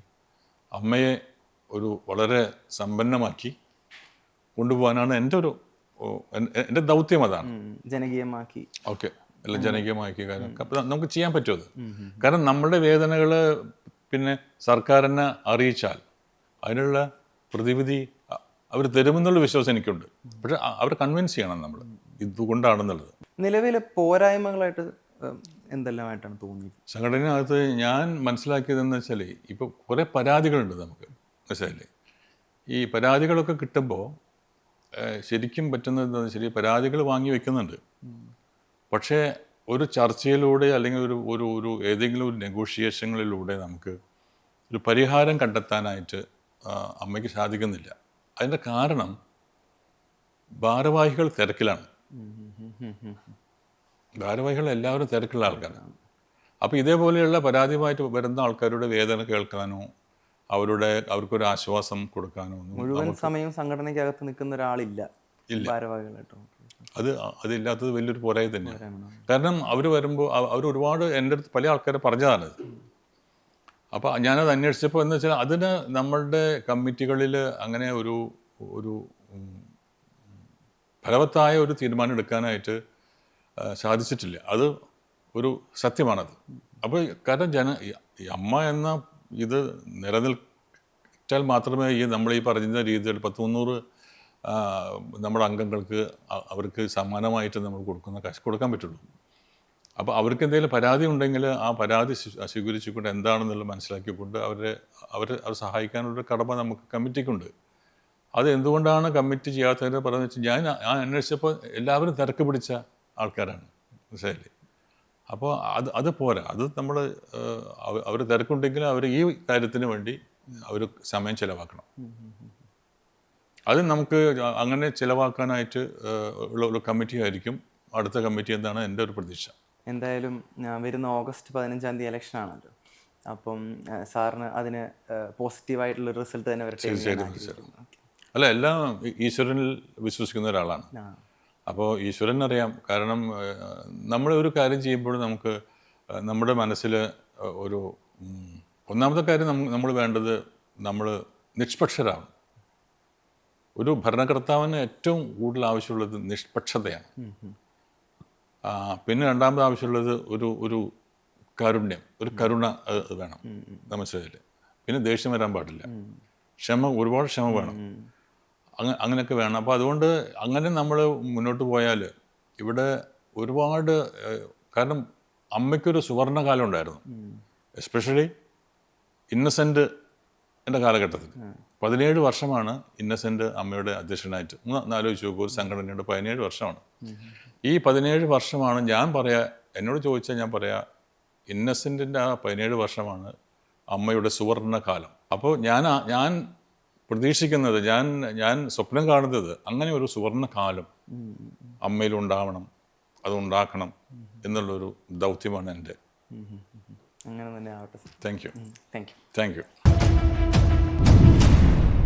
അമ്മയെ ഒരു വളരെ സമ്പന്നമാക്കി കൊണ്ടുപോകാനാണ് എൻ്റെ ദൗത്യം. അതാണ് ജനകീയമാക്കി. ഓക്കെ, എല്ലാം ജനകീയമാക്കി. കാരണം അപ്പം നമുക്ക് ചെയ്യാൻ പറ്റും അത്. കാരണം നമ്മളുടെ വേദനകൾ പിന്നെ സർക്കാരിനെ അറിയിച്ചാൽ അതിനുള്ള പ്രതിവിധി അവർ തരുമെന്നുള്ള വിശ്വാസം എനിക്കുണ്ട്. പക്ഷെ അവർ കൺവിൻസ് ചെയ്യണം നമ്മൾ ഇതുകൊണ്ടാണെന്നുള്ളത്. നിലവിലെ പോരായ്മകളായിട്ട് എന്തെല്ലാമായിട്ടാണ് തോന്നിയത്? സംഘടനകത്ത് ഞാൻ മനസ്സിലാക്കിയതെന്ന് വെച്ചാൽ ഇപ്പോൾ കുറേ പരാതികളുണ്ട് നമുക്ക്. മനസ്സിലായില്ലേ? ഈ പരാതികളൊക്കെ കിട്ടുമ്പോൾ ശരിക്കും പറ്റുന്നത് എന്താണെന്ന് വെച്ചാൽ പരാതികൾ വാങ്ങി വെക്കുന്നുണ്ട്. പക്ഷേ ഒരു ചർച്ചയിലൂടെ അല്ലെങ്കിൽ ഒരു ഏതെങ്കിലും ഒരു നെഗോഷിയേഷനുകളിലൂടെ നമുക്ക് ഒരു പരിഹാരം കണ്ടെത്താനായിട്ട് അമ്മയ്ക്ക് സാധിക്കുന്നില്ല. അതിൻ്റെ കാരണം ഭാരവാഹികൾ തിരക്കിലാണ്. ഭാരവാഹികൾ എല്ലാവരും തിരക്കുള്ള ആൾക്കാരാണ്. അപ്പോൾ ഇതേപോലെയുള്ള പരാതിയുമായിട്ട് വരുന്ന ആൾക്കാരുടെ വേദന കേൾക്കാനോ അവർക്കൊരു ആശ്വാസം കൊടുക്കാനോ മുഴുവൻ സമയം സംഘടനയ്ക്കകത്ത് നിൽക്കുന്ന ഒരാളില്ല ഭാരവാഹികളായിട്ട്. അതില്ലാത്തത് വലിയൊരു പോരായി തന്നെയാണ്. കാരണം അവർ വരുമ്പോൾ അവർ ഒരുപാട് എൻ്റെ അടുത്ത് പല ആൾക്കാരെ പറഞ്ഞതാണത്. അപ്പോൾ ഞാനത് അന്വേഷിച്ചപ്പോൾ എന്ന് വെച്ചാൽ അതിന് നമ്മളുടെ കമ്മിറ്റികളിൽ അങ്ങനെ ഒരു ഫലവത്തായ ഒരു തീരുമാനം എടുക്കാനായിട്ട് സാധിച്ചിട്ടില്ല. അത് ഒരു സത്യമാണത്. അപ്പോൾ കാരണം ഈ അമ്മ എന്ന ഇത് നിലനിൽച്ചാൽ മാത്രമേ നമ്മൾ ഈ പറഞ്ഞ രീതിയിൽ 100-300 നമ്മുടെ അംഗങ്ങൾക്ക് അവർക്ക് സമ്മാനമായിട്ട് നമ്മൾ കൊടുക്കാൻ പറ്റുള്ളൂ. അപ്പോൾ അവർക്ക് എന്തെങ്കിലും പരാതി ഉണ്ടെങ്കിൽ ആ പരാതി സ്വീകരിച്ചുകൊണ്ട് എന്താണെന്നുള്ളത് മനസ്സിലാക്കിക്കൊണ്ട് അവർ സഹായിക്കാനുള്ള കടമ നമുക്ക് കമ്മിറ്റിക്കുണ്ട്. അത് എന്തുകൊണ്ടാണ് കമ്മിറ്റി ചെയ്യാത്തതെന്ന് പറഞ്ഞു വെച്ചാൽ ഞാൻ അന്വേഷിച്ചപ്പോൾ എല്ലാവരും തിരക്ക് പിടിച്ച ആൾക്കാരാണ്. മനസ്സിലായില്ലേ? അപ്പോൾ അത് പോരാ. അത് നമ്മൾ അവർ തിരക്കുണ്ടെങ്കിൽ അവർ ഈ കാര്യത്തിന് വേണ്ടി അവർ സമയം ചിലവാക്കണം. അത് നമുക്ക് അങ്ങനെ ചിലവാക്കാനായിട്ട് ഉള്ള ഒരു കമ്മിറ്റി ആയിരിക്കും അടുത്ത കമ്മിറ്റി എന്നാണ് എൻ്റെ ഒരു പ്രതീക്ഷ. എന്തായാലും വരുന്ന ഓഗസ്റ്റ് 15 ഇലക്ഷൻ ആണല്ലോ. അപ്പം സാറിന് അതിന് പോസിറ്റീവായിട്ടുള്ള റിസൾട്ട് തന്നെ വരട്ടെ. അല്ല, എല്ലാം ഈശ്വരനിൽ വിശ്വസിക്കുന്ന ഒരാളാണ്. അപ്പോൾ ഈശ്വരൻ അറിയാം. കാരണം നമ്മൾ ഒരു കാര്യം ചെയ്യുമ്പോൾ നമുക്ക് നമ്മുടെ മനസ്സിൽ ഒന്നാമത്തെ കാര്യം നമ്മൾ വേണ്ടത് നമ്മൾ നിഷ്പക്ഷരാണ്. ഒരു ഭരണകർത്താവിന് ഏറ്റവും കൂടുതൽ ആവശ്യമുള്ളത് നിഷ്പക്ഷതയാണ്. പിന്നെ രണ്ടാമത് ആവശ്യമുള്ളത് ഒരു കാരുണ്യം, ഒരു കരുണ വേണം മനസ്സിലായില്ലേ. പിന്നെ ദേഷ്യം വരാൻ പാടില്ല, ഒരുപാട് ക്ഷമ വേണം, അങ്ങനെയൊക്കെ വേണം. അപ്പോൾ അതുകൊണ്ട് അങ്ങനെ നമ്മൾ മുന്നോട്ട് പോയാൽ ഇവിടെ ഒരുപാട് കാരണം അമ്മയ്ക്കൊരു സുവർണകാലം ഉണ്ടായിരുന്നു. എസ്പെഷ്യലി ഇന്നസെൻ്റ് എൻ്റെ കാലഘട്ടത്തിൽ 17 വർഷമാണ് ഇന്നസെൻ്റ് അമ്മയുടെ അധ്യക്ഷനായിട്ട്. ആലോചിച്ച് നോക്കൂ, ഒരു സംഘടനയുടെ 17 വർഷമാണ്. ഈ 17 വർഷമാണ് എന്നോട് ചോദിച്ചാൽ ഞാൻ ഇന്നസെൻറ്റിൻ്റെ ആ 17 വർഷമാണ് അമ്മയുടെ സുവർണകാലം. അപ്പോൾ ഞാൻ പ്രതീക്ഷിക്കുന്നത്, ഞാൻ സ്വപ്നം കാണുന്നത് അങ്ങനെ ഒരു സുവർണകാലം അമ്മയിലുണ്ടാവണം, അതുണ്ടാക്കണം എന്നുള്ളൊരു ദൗത്യമാണ് എൻ്റെ. അങ്ങനെ തന്നെ ആവട്ടെ. Thank you. Thank you. Thank you.